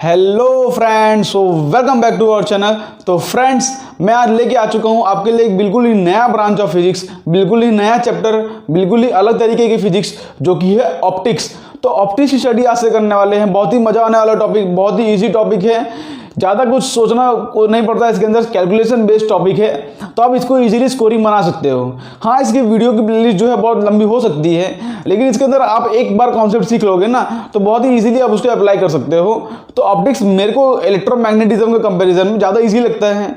Hello friends, so welcome back to our channel. तो friends, मैं आज लेके आ चुका हूँ आपके लिए एक बिल्कुल ही नया ब्रांच ऑफ फिजिक्स, बिल्कुल ही नया चैप्टर, बिल्कुल ही अलग तरीके की फिजिक्स जो कि है ऑप्टिक्स। तो ऑप्टिक्स की स्टडी आज से करने वाले हैं। बहुत ही मजा आने वाला टॉपिक, बहुत ही इजी टॉपिक है, ज़्यादा कुछ सोचना नहीं पड़ता। इसके अंदर कैलकुलेशन बेस्ड टॉपिक है, तो आप इसको इजीली स्कोरिंग बना सकते हो। हाँ, इसकी वीडियो की प्लेलिस्ट जो है बहुत लंबी हो सकती है, लेकिन इसके अंदर आप एक बार कॉन्सेप्ट सीख लोगे ना, तो बहुत ही इजीली आप उसको अप्लाई कर सकते हो। तो ऑप्टिक्स मेरे को इलेक्ट्रोमैग्नेटिज्म के कंपैरिजन में ज़्यादा इजी लगता है।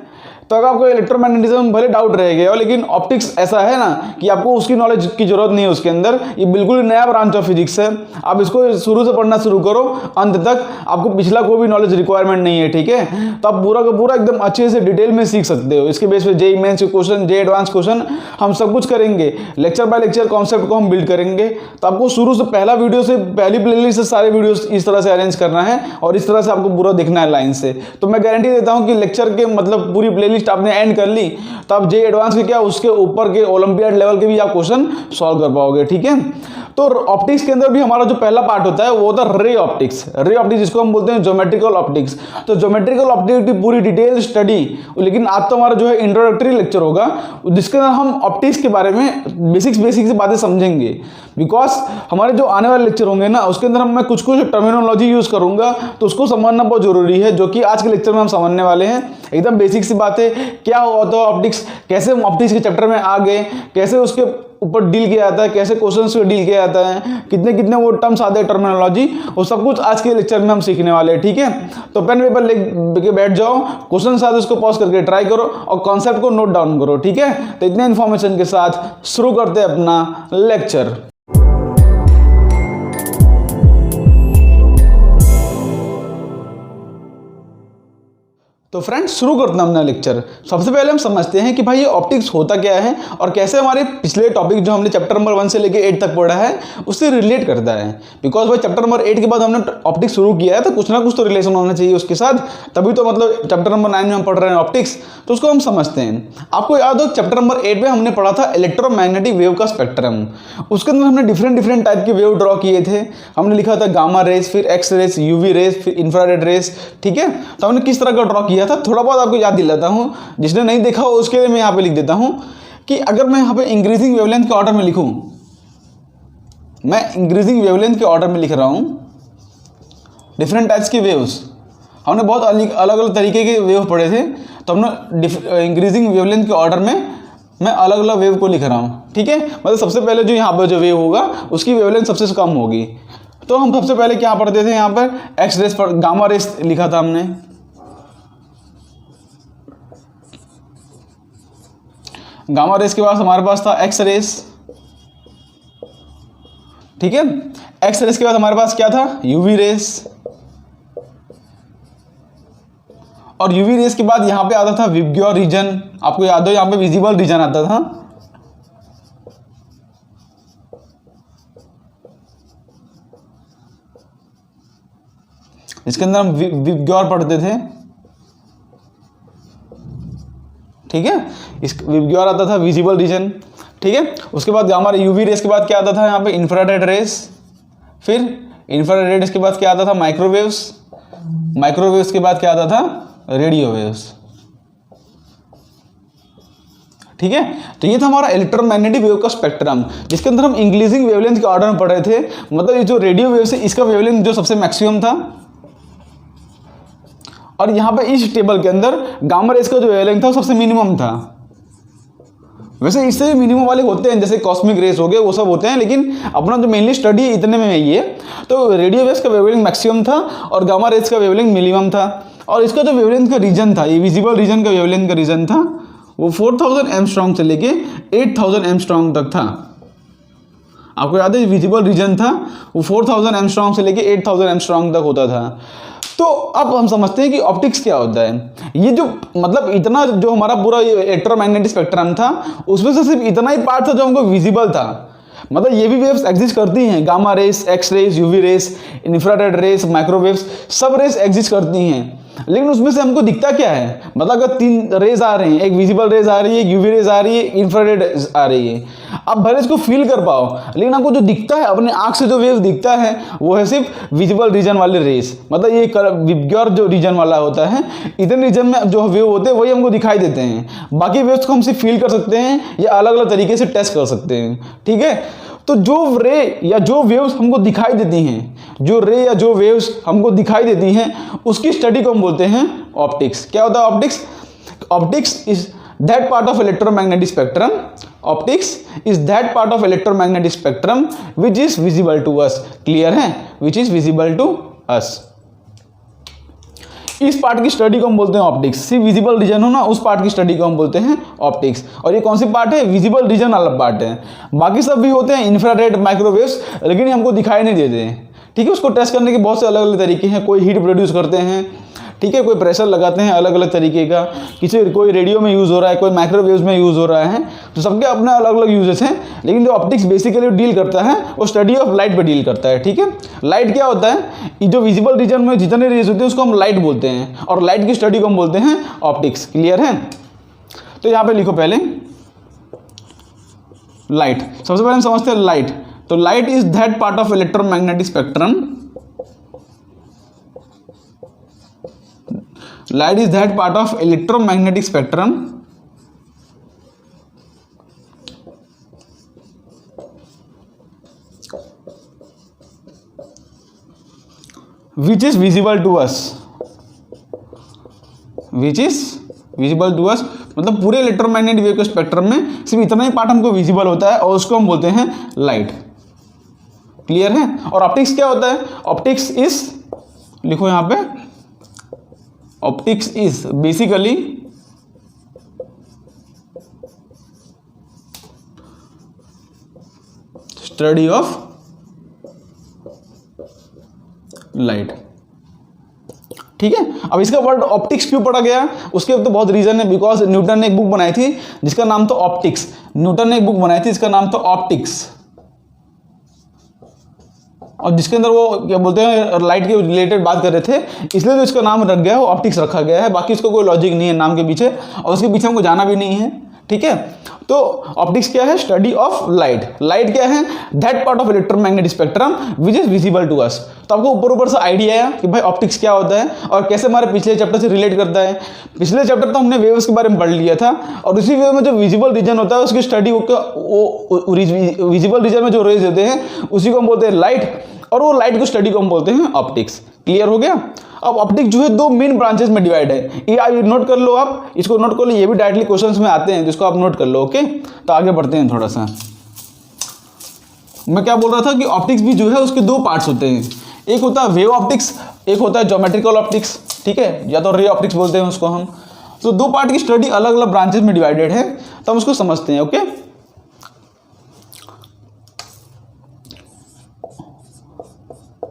तो अगर आपको इलेक्ट्रोमैग्नेटिज्म भले डाउट रह गया हो, लेकिन ऑप्टिक्स ऐसा है ना कि आपको उसकी नॉलेज की जरूरत नहीं है उसके अंदर। ये बिल्कुल नया ब्रांच ऑफ फिजिक्स है। आप इसको शुरू से पढ़ना शुरू करो, अंत तक आपको पिछला कोई भी नॉलेज रिक्वायरमेंट नहीं है, ठीक है। तो आप पूरा का पूरा एकदम अच्छे से डिटेल में सीख सकते हो। इसके बेस पे जेईई मेंस के क्वेश्चन, जेईई एडवांस क्वेश्चन, हम सब कुछ करेंगे। लेक्चर बाय लेक्चर कॉन्सेप्ट को हम बिल्ड करेंगे। तो आपको शुरू से पहला वीडियो से पहली प्लेलिस्ट से सारे वीडियोस इस तरह से अरेंज करना है और इस तरह से आपको पूरा देखना है लाइन से। तो मैं गारंटी देता हूँ कि लेक्चर के मतलब पूरी प्लेलिस्ट आपने एंड कर ली, तो आप जेईई एडवांस के क्या उसके ऊपर के ओलंपियाड लेवल के भी आप क्वेश्चन सॉल्व कर पाओगे, ठीक है। तो ऑप्टिक्स के अंदर भी हमारा जो पहला पार्ट होता है वो होता है रे ऑप्टिक्स। रे ऑप्टिक्स जिसको हम बोलते हैं ज्योमेट्रिकल ऑप्टिक्स। तो ज्योमेट्रिकल ऑप्टिक्स की पूरी डिटेल स्टडी, लेकिन आज तो हमारा जो है इंट्रोडक्टरी लेक्चर होगा, जिसके अंदर हम ऑप्टिक्स के बारे में बेसिक से बातें समझेंगे। बिकॉज हमारे जो आने वाले लेक्चर होंगे ना, उसके अंदर मैं कुछ टर्मिनोलॉजी यूज करूंगा, तो उसको समझना बहुत जरूरी है, जो कि आज के लेक्चर में हम समझने वाले हैं। एकदम बेसिक सी बातें, क्या होता है ऑप्टिक्स, कैसे हम ऑप्टिक्स के चैप्टर में आ गए, कैसे उसके ऊपर डील किया जाता है, कैसे क्वेश्चंस को डील किया जाता है, कितने कितने वो टर्म्स आते हैं, टर्मिनोलॉजी, वो सब कुछ आज के लेक्चर में हम सीखने वाले हैं, ठीक है। तो पेन पेपर लेके बैठ जाओ, क्वेश्चन साथ उसको पॉज करके ट्राई करो और कॉन्सेप्ट को नोट डाउन करो, ठीक है। तो इतने इन्फॉर्मेशन के साथ शुरू करते हैं अपना लेक्चर। तो फ्रेंड्स, शुरू करते हैं अपना लेक्चर। सबसे पहले हम समझते हैं कि भाई ये ऑप्टिक्स होता क्या है और कैसे हमारे पिछले टॉपिक जो हमने चैप्टर नंबर 1 से लेके 8 तक पढ़ा है उससे रिलेट करता है। बिकॉज भाई चैप्टर नंबर 8 के बाद हमने ऑप्टिक्स शुरू किया है, तो कुछ ना कुछ तो रिलेशन होना चाहिए उसके साथ, तभी तो मतलब चैप्टर नंबर 9 में हम पढ़ रहे हैं ऑप्टिक्स, तो उसको हम समझते हैं। आपको याद हो चैप्टर नंबर 8 में हमने पढ़ा था इलेक्ट्रोमैग्नेटिक वेव का स्पेक्ट्रम। उसके अंदर हमने डिफरेंट टाइप के वेव ड्रॉ किए थे। हमने लिखा था गामा रेस, फिर एक्स रेस, यूवी रेस, फिर इंफ्रारेड रेस, ठीक है। तो हमने किस तरह का ड्रॉ किया था, थोड़ा बहुत आपको याद दिलाता हूं। जिसने नहीं देखा हो उसके लिए मैं यहां पे लिख देता हूं कि अगर मैं यहां पे इंक्रीजिंग वेवलेंथ के ऑर्डर में लिखूं, मैं इंक्रीजिंग वेवलेंथ के ऑर्डर में लिख रहा हूं डिफरेंट टाइप्स के वेव्स। हमने बहुत अलग अलग तरीके के वेव पढ़े थे, तो हमने इंक्रीजिंग वेवलेंथ के ऑर्डर में मैं अलग अलग वेव को लिख रहा हूं, ठीक है। मतलब सबसे पहले जो यहां पर जो वेव होगा उसकी वेवलेंथ सबसे कम होगी। तो हम सबसे पहले क्या पढ़ते थे, यहां पर एक्स रेस पर गामा रेस लिखा था हमने। गामा रेस के बाद हमारे पास था एक्स रेस, ठीक है। एक्स रेस के बाद हमारे पास क्या था, यूवी रेस, और यूवी रेस के बाद यहां पे आता था विबग्योर रीजन। आपको याद हो यहां पे विजिबल रीजन आता था। इसके अंदर हम विबग्योर पढ़ते थे, ठीक है। इस विबग्योर आता था विजिबल रीजन, ठीक है। उसके बाद हमारे यूवी रेस के बाद क्या आता था यहाँ पे, इंफ्रारेड रेस। फिर इंफ्रारेड रेस के बाद क्या आता था, माइक्रोवेव्स। माइक्रोवेव्स के बाद क्या आता था, रेडियो वेव्स, ठीक है। तो ये था हमारा इलेक्ट्रोमैग्नेटिक वेव का स्पेक्ट्रम, जिसके अंदर हम इंक्रीजिंग वेवलेंथ के ऑर्डर में पढ़ रहे थे। मतलब ये जो रेडियो वेव्स है इसका वेवलेंथ जो सबसे मैक्सिमम था, और यहां पे इस टेबल के अंदर गामा रेस का जो वेवलेंथ था वो सबसे मिनिमम था। वैसे इससे भी मिनिमम वाले होते हैं, जैसे कॉस्मिक रेस हो गए, वो सब होते हैं, लेकिन अपना जो मेनली स्टडी इतने में ही है। तो रेडियो वेव्स का वेवलेंथ मैक्सिमम था और गामा रेस का वेवलेंथ मिनिमम था। और इसका जो वेवलेंथ का रीजन था, ये विजिबल रीजन का वेवलेंथ का रीजन था, वो 4000 एंगस्ट्रॉम से लेके 8000 एंगस्ट्रॉम तक था। आपको याद है विजिबल रीजन था वो 4000 एंगस्ट्रॉम से लेके 8000 एंगस्ट्रॉम तक होता था। तो अब हम समझते हैं कि ऑप्टिक्स क्या होता है। ये जो मतलब इतना जो हमारा पूरा इलेक्ट्रोमैग्नेटिक स्पेक्ट्रम था, उसमें से सिर्फ इतना ही पार्ट था जो हमको विजिबल था। मतलब ये भी वेव्स एग्जिस्ट करती हैं, gamma rays, X rays, UV rays, infrared rays, microwaves, सब रेस एग्जिस्ट करती हैं। लेकिन उसमें से हमको दिखता क्या है, मतलब अगर 3 रेज आ रहे हैं, एक विजिबल रेज आ रही है, यूवी रेज आ रही है, इंफ्रारेड आ रही है, आप भले इसको फील कर पाओ, लेकिन आपको जो दिखता है अपने आंख से जो वेव दिखता है वो है सिर्फ विजिबल रीजन वाले रेज, मतलब ये विबग्योर जो रीजन वाला होता है, इतने रीजन में जो वेव होते हैं वही हमको दिखाई देते हैं। बाकी वेव्स को हम सिर्फ फील कर सकते हैं या अलग अलग तरीके से टेस्ट कर सकते हैं, ठीक है। तो जो रे या जो वेव्स हमको दिखाई देती हैं, जो रे या जो वेव्स हमको दिखाई देती हैं, उसकी स्टडी को हम बोलते हैं ऑप्टिक्स। क्या होता है optics? Optics is that part of electromagnetic spectrum, optics is that part of electromagnetic spectrum which is visible to us. Clear है? Which is visible to us. इस पार्ट की स्टडी को हम बोलते हैं ऑप्टिक्स। सिर्फ विजिबल रीजन हो ना, उस पार्ट की स्टडी को हम बोलते हैं ऑप्टिक्स। और ये कौन सी पार्ट है? विजिबल रीजन वाला पार्ट है। बाकी सब भी होते हैं इंफ्रारेड, माइक्रोवेव्स, लेकिन हमको दिखाई नहीं देते हैं, ठीक है। उसको टेस्ट करने के बहुत से अलग अलग तरीके हैं। कोई हीट प्रोड्यूस करते हैं, ठीक है, कोई प्रेशर लगाते हैं अलग अलग तरीके का, कोई रेडियो में यूज़ हो रहा है, कोई माइक्रोवेव्स में यूज़ हो रहा है, तो सबके अपने अलग अलग यूजेस हैं। लेकिन जो ऑप्टिक्स बेसिकली डील करता है वो स्टडी ऑफ लाइट पे डील करता है, ठीक है। लाइट क्या होता है? ये जो विजिबल रीजन में जितने रेज होते हैं उसको हम लाइट बोलते हैं, और लाइट की स्टडी को हम बोलते हैं ऑप्टिक्स। क्लियर है? तो यहाँ पे लिखो पहले लाइट। सबसे पहले हम समझते हैं लाइट। तो light is that part of electromagnetic spectrum, light is that part of electromagnetic spectrum which is visible to us, which is visible to us। मतलब पूरे इलेक्ट्रोमैग्नेटिक वेव के स्पेक्ट्रम में सिर्फ इतना ही पार्ट हमको विजिबल होता है, और उसको हम बोलते हैं लाइट। क्लियर है? और ऑप्टिक्स क्या होता है? ऑप्टिक्स इज, लिखो यहां पे, optics is basically study of light, ठीक है। अब इसका वर्ड ऑप्टिक्स क्यों पढ़ा गया? उसके तो बहुत रीजन है। बिकॉज न्यूटन ने एक बुक बनाई थी जिसका नाम तो ऑप्टिक्स, न्यूटन ने एक बुक बनाई थी जिसका नाम तो ऑप्टिक्स, और जिसके अंदर वो क्या बोलते हैं लाइट के रिलेटेड बात कर रहे थे, इसलिए तो इसका नाम रख गया है, वो ऑप्टिक्स रखा गया है। बाकी इसका कोई लॉजिक नहीं है नाम के पीछे, और उसके पीछे हमको जाना भी नहीं है, ठीक है। तो ऑप्टिक्स क्या है? Study of light. लाइट क्या है? That part of electromagnetic spectrum which is visible to us. तो आपको ऊपर ऊपर से आइडिया आया कि भाई ऑप्टिक्स क्या होता है और कैसे हमारे पिछले चैप्टर से रिलेट करता है। पिछले चैप्टर तो हमने वेव्स के बारे में पढ़ लिया था, और उसी वेव में जो विजिबल रीजन होता है उसकी स्टडी, वो विजिबल रीजन में जो रेज होते हैं उसी को हम बोलते हैं लाइट, और वो लाइट की स्टडी को हम बोलते हैं ऑप्टिक्स। क्लियर हो गया? अब ऑप्टिक्स जो है 2 मेन ब्रांचेस में डिवाइड है। ये आप नोट कर लो, आप इसको नोट कर लो, ये भी डायरेक्टली क्वेश्चंस में आते हैं, जिसको आप नोट कर लो। ओके, तो आगे बढ़ते हैं थोड़ा सा। मैं क्या बोल रहा था कि ऑप्टिक्स भी जो है उसके 2 पार्ट्स होते हैं। एक होता है वेव ऑप्टिक्स, एक होता है ज्योमेट्रिकल ऑप्टिक्स, ठीक है, या तो रे ऑप्टिक्स बोलते हैं उसको हम। तो 2 पार्ट की स्टडी अलग अलग ब्रांचेस में डिवाइडेड है, तो हम उसको समझते हैं। ओके,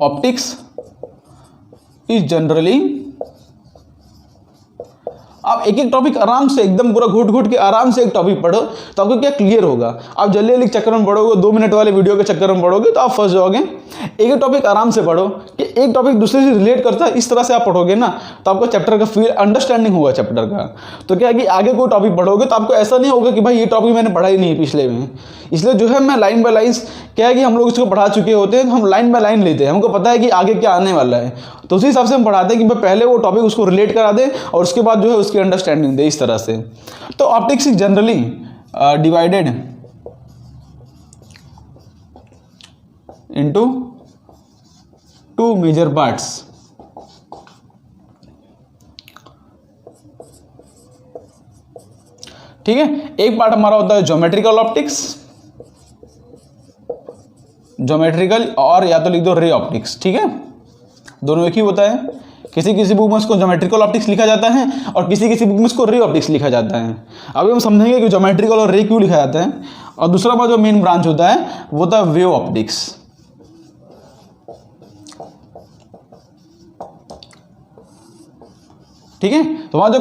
ऑप्टिक्स इज जनरली, आप एक एक टॉपिक आराम से एकदम पूरा घुट घुट के आराम से एक टॉपिक पढ़ो तो आपको क्या क्लियर होगा। आप जल्दी जल्दी चक्कर में पढ़ोगे, 2 मिनट वाले वीडियो के चक्कर में पढ़ोगे तो आप फंस जाओगे। एक एक टॉपिक आराम से पढ़ो कि एक टॉपिक दूसरे से रिलेट करता है, इस तरह से आप पढ़ोगे ना तो आपको चैप्टर का फील अंडरस्टैंडिंग होगा चैप्टर का। तो क्या है कि आगे कोई टॉपिक पढ़ोगे तो आपको ऐसा नहीं होगा कि भाई ये टॉपिक मैंने पढ़ा ही नहीं पिछले में। इसलिए जो है मैं लाइन बाय लाइन, क्या है कि हम लोग इसको पढ़ा चुके होते हैं, हम लाइन बाय लाइन लेते हैं, हमको पता है कि आगे क्या आने वाला है, तो उसी हिसाब से हम पढ़ाते हैं कि भाई पहले वो टॉपिक उसको रिलेट करा दे और उसके बाद जो है उसकी अंडरस्टैंडिंग दे, इस तरह से। तो optics is generally divided into 2 major parts. ठीक है, एक पार्ट हमारा होता है ज्योमेट्रिकल ऑप्टिक्स, ज्योमेट्रिकल, और या तो लिख दो रे ऑप्टिक्स। ठीक है, दोनों एक ही होता है। किसी किसी बुक में इसको ज्योमेट्रिकल ऑप्टिक्स लिखा जाता है और किसी किसी बुक में इसको रे ऑप्टिक्स लिखा जाता है। अभी हम समझेंगे कि ज्योमेट्रिकल और रे क्यों लिखा जाता है। और दूसरा हमारा जो मेन ब्रांच होता है वो होता है वेव ऑप्टिक्स। ठीक है, तो वहाँ जो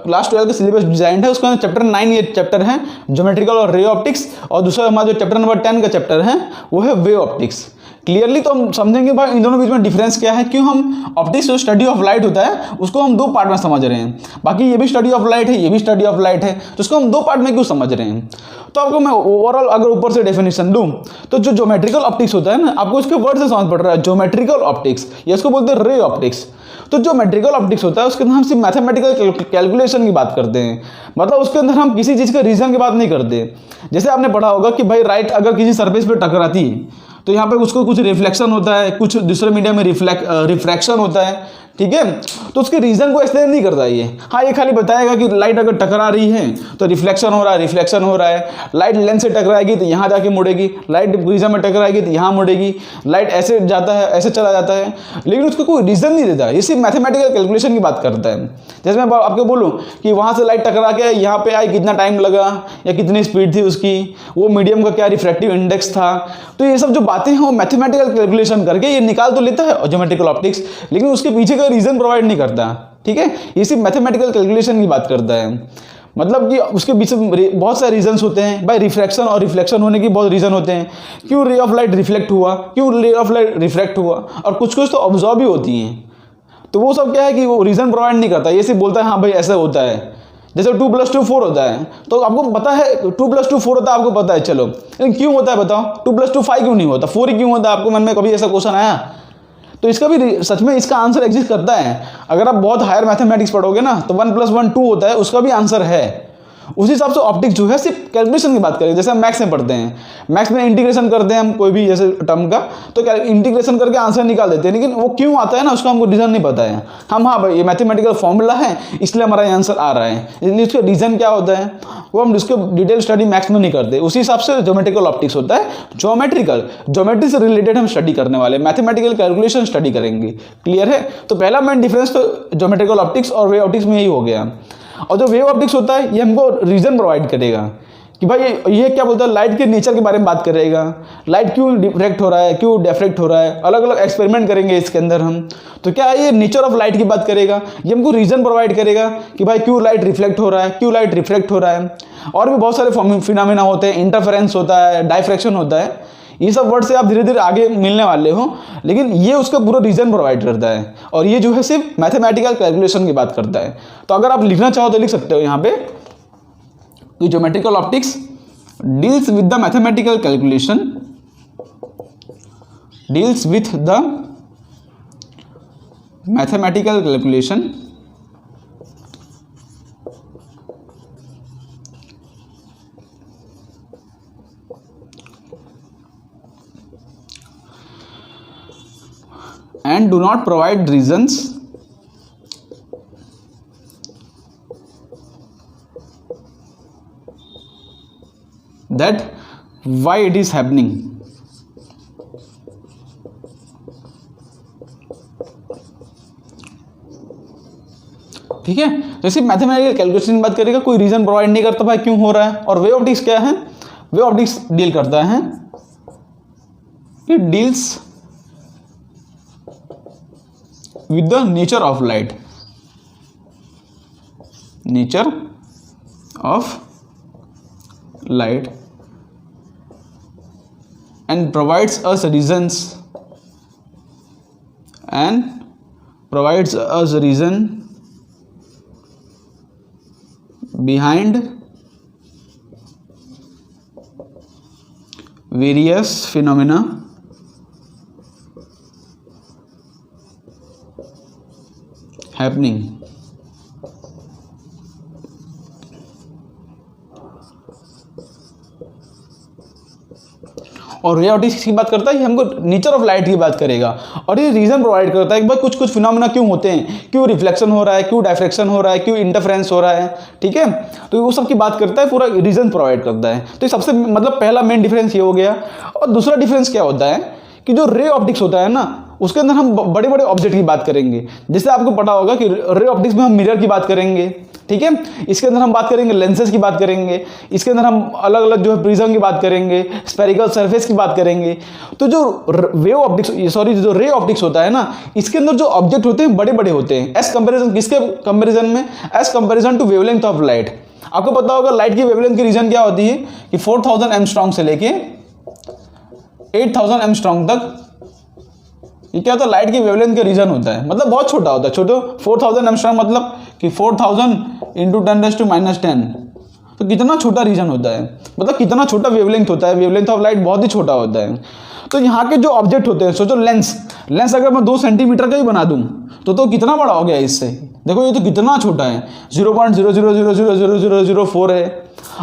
क्लास 12 का सिलेबस डिजाइन है उसके अंदर चैप्टर 9 ये चैप्टर है ज्योमेट्रिकल और रे ऑप्टिक्स, और दूसरा हमारा जो चैप्टर नंबर 10 का चैप्टर है वो है वेव ऑप्टिक्स। क्लियरली तो हम समझेंगे भाई इन दोनों बीच में डिफरेंस क्या है, क्यों हम ऑप्टिक्स जो स्टडी ऑफ लाइट होता है उसको हम दो पार्ट में समझ रहे हैं। बाकी ये भी स्टडी ऑफ लाइट है, ये भी स्टडी ऑफ लाइट है, तो उसको हम दो पार्ट में क्यों समझ रहे हैं। तो आपको मैं ओवरऑल अगर ऊपर से डेफिनेशन दूं तो जो ज्योमेट्रिकल ऑप्टिक्स होता है ना, आपको इसके वर्ड से समझ पड़ रहा है, ज्योमेट्रिकल ऑप्टिक्स, या इसको बोलते हैं रे ऑप्टिक्स। तो जो मेट्रिकल ऑप्टिक्स होता है उसके अंदर हम सिर्फ मैथमेटिकल कैलकुलेशन की बात करते हैं, मतलब उसके अंदर हम किसी चीज़ के रीजन की बात नहीं करते। जैसे आपने पढ़ा होगा कि भाई लाइट अगर किसी सरफेस पे टकराती है तो यहाँ पे उसको कुछ रिफ्लेक्शन होता है, कुछ दूसरे मीडियम में रिफ्रैक्शन होता है, ठीक है। तो उसके रीजन को एक्सप्लेन नहीं करता ये, हाँ ये खाली बताएगा कि लाइट अगर टकरा रही है तो रिफ्लेक्शन हो रहा है, रिफ्लेक्शन हो रहा है, लाइट लेंस से टकराएगी तो यहाँ जाके मुड़ेगी, लाइट प्रिज्म में टकराएगी तो यहाँ मुड़ेगी, लाइट ऐसे जाता है ऐसे चला जाता है, लेकिन उसको कोई रीजन नहीं देता, ये सिर्फ मैथमेटिकल कैलकुलेशन की बात करता है। जैसे मैं आपको बोलूँ कि वहाँ से लाइट टकरा के यहाँ पे आई, कितना टाइम लगा या कितनी स्पीड थी उसकी, वो मीडियम का क्या रिफ्रैक्टिव इंडेक्स था, तो ये सब जो बातें हैं वो मैथमेटिकल कैलकुलेशन करके ये निकाल तो लेता है ज्योमेट्रिकल ऑप्टिक्स, लेकिन उसके पीछे का रीजन प्रोवाइड नहीं करता, ठीक है। ये सिर्फ मैथमेटिकल कैलकुलेशन की बात करता है, मतलब कि उसके पीछे बहुत सारे रीजंस होते हैं भाई, रिफ्रैक्शन और रिफ्लेक्शन होने की बहुत रीजन होते हैं, क्यों रे ऑफ लाइट रिफ्लेक्ट हुआ, क्यों रे ऑफ लाइट रिफ्रैक्ट हुआ, और कुछ कुछ तो ऑब्जॉर्व भी होती हैं। तो वो सब क्या है कि वो रीजन प्रोवाइड नहीं करता, ये सिर्फ बोलता है हाँ भाई ऐसा होता है। जैसे 2 + 2 4 होता है, तो आपको पता है 2 + 2 4 होता है, आपको पता है, चलो लेकिन क्यों होता है बताओ, 2 + 2 5 क्यों नहीं होता, 4 ही क्यों होता है, आपको मन में कभी ऐसा क्वेश्चन आया। तो इसका भी सच में इसका आंसर एग्जिस्ट करता है। अगर आप बहुत हायर मैथमेटिक्स पढ़ोगे ना तो 1 + 1 2 होता है, उसका भी आंसर है। उसी हिसाब से ऑप्टिक्स जो है सिर्फ कैलकुलेशन की बात करें, जैसे हम मैथ्स में पढ़ते हैं, मैथ्स में इंटीग्रेशन करते हैं हम कोई भी जैसे टर्म का, तो इंटीग्रेशन करके आंसर निकाल देते हैं, लेकिन वो क्यों आता है ना उसका हमको रीजन नहीं पता है। हम हाँ भाई ये मैथमेटिकल फॉर्मूला है इसलिए हमारा ये आंसर आ रहा है, इसलिए उसका रीजन क्या होता है वो हम उसके डिटेल स्टडी मैथ्स में नहीं करते। उसी हिसाब से ज्योमेट्रिकल ऑप्टिक्स होता है, ज्योमेट्री से रिलेटेड हम स्टडी करने वाले, मैथमेटिकल कैलकुलेशन स्टडी करेंगे, क्लियर है। तो पहला मेन डिफरेंस तो ज्योमेट्रिकल ऑप्टिक्स और वेव ऑप्टिक्स में यही हो गया। और जो वेव ऑप्टिक्स होता है ये हमको रीजन प्रोवाइड करेगा कि भाई ये क्या बोलता है, लाइट के नेचर के बारे में बात करेगा, लाइट क्यों डिफ्रैक्ट हो रहा है, क्यों डिफ्रैक्ट हो रहा है, अलग अलग एक्सपेरिमेंट करेंगे इसके अंदर हम। तो क्या ये नेचर ऑफ लाइट की बात करेगा, ये हमको रीजन प्रोवाइड करेगा कि भाई क्यों लाइट रिफ्लेक्ट हो रहा है, क्यों लाइट रिफ्रैक्ट हो रहा है। और भी बहुत सारे फिनोमेना होते हैं, इंटरफेरेंस होता है, डाइफ्रैक्शन होता है, ये सब वर्ड से आप धीरे धीरे आगे मिलने वाले हो, लेकिन ये उसका पूरा रीजन प्रोवाइड करता है, और ये जो है सिर्फ मैथमेटिकल कैलकुलेशन की बात करता है। तो अगर आप लिखना चाहो तो लिख सकते हो यहाँ पे कि geometrical optics deals with the mathematical calculation, deals with the mathematical calculation and do not provide reasons that why it is happening। ठीक है, जैसे मैथमेटिकल कैलकुलेशन की बात करेगा, कोई रीजन प्रोवाइड नहीं करता भाई क्यों हो रहा है। और वेव ऑप्टिक्स क्या है, वेव ऑप्टिक्स डील करता है, it deals with the nature of light, nature of light, and provides us reasons, and provides us reason behind various phenomena happening। और रे ऑप्टिक्स की बात करता है, ये हमको नेचर ऑफ लाइट की बात करेगा, और ये रीजन प्रोवाइड करता है कि भाई कुछ कुछ फिनोमेना क्यों होते हैं, क्यों रिफ्लेक्शन हो रहा है, क्यों डाइफ्रैक्शन हो रहा है, क्यों इंटरफेरेंस हो रहा है, ठीक है। तो वो सब की बात करता है, पूरा रीजन प्रोवाइड करता है। तो सबसे मतलब पहला मेन डिफरेंस ये हो गया। और दूसरा डिफरेंस क्या होता है कि जो रे ऑप्टिक्स होता है ना उसके अंदर हम बड़े बड़े ऑब्जेक्ट की बात करेंगे, जैसे आपको पता होगा कि रे ऑप्टिक्स में हम मिरर की बात करेंगे, ठीक है। इसके अंदर हम बात करेंगे लेंसेज की बात करेंगे, इसके अंदर हम अलग अलग जो है प्रिज्म की बात करेंगे, स्फेरिकल सरफेस की बात करेंगे। तो जो वेव ऑप्टिक्स जो रे ऑप्टिक्स होता है ना, इसके अंदर जो ऑब्जेक्ट होते हैं बड़े बड़े होते हैं, एज कंपेरिजन किसके कंपेरिजन में, as comparison to wavelength of light. आपको पता होगा लाइट की वेवलेंथ की रीजन क्या होती है कि 4000 एंगस्ट्रॉम से लेके 8000 एंगस्ट्रॉम तक ये क्या होता है, लाइट की वेवलेंथ का रीजन होता है, मतलब बहुत छोटा होता है, छोटे 4000 एंगस्ट्रॉम मतलब कि 4000 × 10⁻⁻10, तो कितना छोटा रीजन होता है, मतलब कितना छोटा वेवलेंथ होता है, वेवलेंथ ऑफ लाइट बहुत ही छोटा होता है। तो यहाँ के जो ऑब्जेक्ट होते हैं, सोचो लेंस अगर मैं 2 सेंटीमीटर का ही बना दूँ तो कितना बड़ा हो गया इससे, देखो ये तो कितना छोटा है, 0.00000004 है।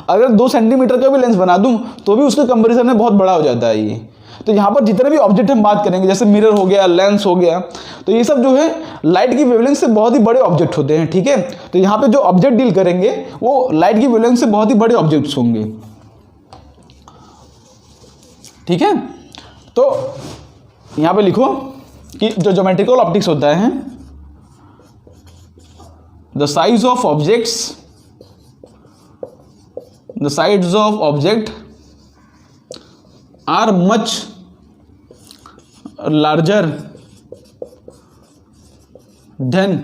अगर 2 सेंटीमीटर का भी लेंस बना दूं तो भी उसके कंपैरिजन में बहुत बड़ा हो जाता है ये। तो यहाँ पर जितने भी ऑब्जेक्ट हम बात करेंगे, जैसे मिरर हो गया, लेंस हो गया, तो ये सब जो है लाइट की वेवलेंथ से बहुत ही बड़े ऑब्जेक्ट होते हैं, ठीक है। तो यहाँ पे जो ऑब्जेक्ट डील करेंगे वो लाइट की वेवलेंथ से बहुत ही बड़े ऑब्जेक्ट्स होंगे, ठीक है। तो यहाँ पे लिखो कि जो ज्योमेट्रिकल ऑप्टिक्स होता है, the size of object are much larger than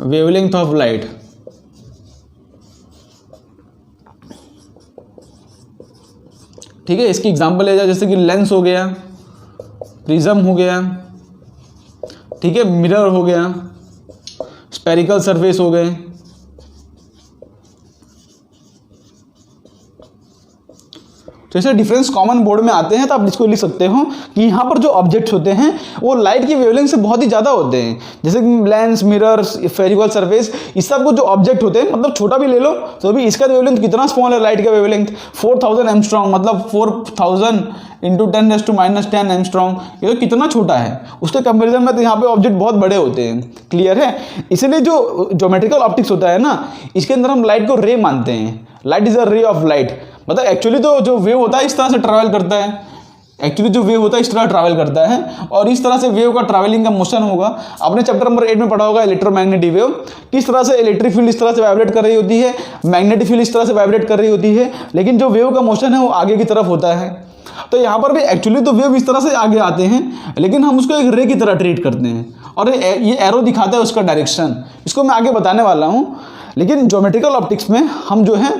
wavelength of light. ठीक है, इसकी एग्जांपल ले जाए, जैसे कि लेंस हो गया, प्रिज्म हो गया, ठीक है, मिरर हो गया, स्फेरिकल सरफेस हो गए। तो ऐसे डिफरेंस कॉमन बोर्ड में आते हैं, तो आप इसको लिख सकते हो कि यहाँ पर जो ऑब्जेक्ट्स होते हैं वो लाइट की वेवलेंथ से बहुत ही ज़्यादा होते हैं, जैसे कि लेंस, मिरर, स्फेरिकल सरफेस, इस सब को जो ऑब्जेक्ट होते हैं, मतलब छोटा भी ले लो तो भी इसका वेवलेंथ कितना स्मॉल है, लाइट का वेवलेंथ 4000 एंगस्ट्रॉम, मतलब 4000 × 10⁻⁻10 एंगस्ट्रॉम, ये तो कितना छोटा है, उसके कंपेरिजन में तो यहाँ पे ऑब्जेक्ट बहुत बड़े होते हैं, क्लियर है। इसलिए जो ज्योमेट्रिकल ऑप्टिक्स होता है ना, इसके अंदर हम लाइट को रे मानते हैं, light is a ray of light, मतलब एक्चुअली तो जो वेव होता है इस तरह से ट्रैवल करता है, एक्चुअली जो वेव होता है इस तरह ट्रैवल करता है, और इस तरह से वेव का ट्रैवलिंग का मोशन होगा। आपने चैप्टर नंबर 8 में पढ़ा होगा इलेक्ट्रोमैग्नेटिक वेव, किस तरह से इलेक्ट्रिक फील्ड इस तरह से वाइब्रेट कर रही होती है, मैग्नेटिक फील्ड इस तरह से वाइब्रेट कर रही होती है, लेकिन जो वेव का मोशन है वो आगे की तरफ होता है। तो यहाँ पर भी एक्चुअली तो वेव इस तरह से आगे आते हैं, लेकिन हम उसको एक रे की तरह ट्रीट करते हैं, और ये एरो दिखाता है उसका डायरेक्शन, इसको मैं आगे बताने वाला हूँ। लेकिन ज्योमेट्रिकल ऑप्टिक्स में हम जो है,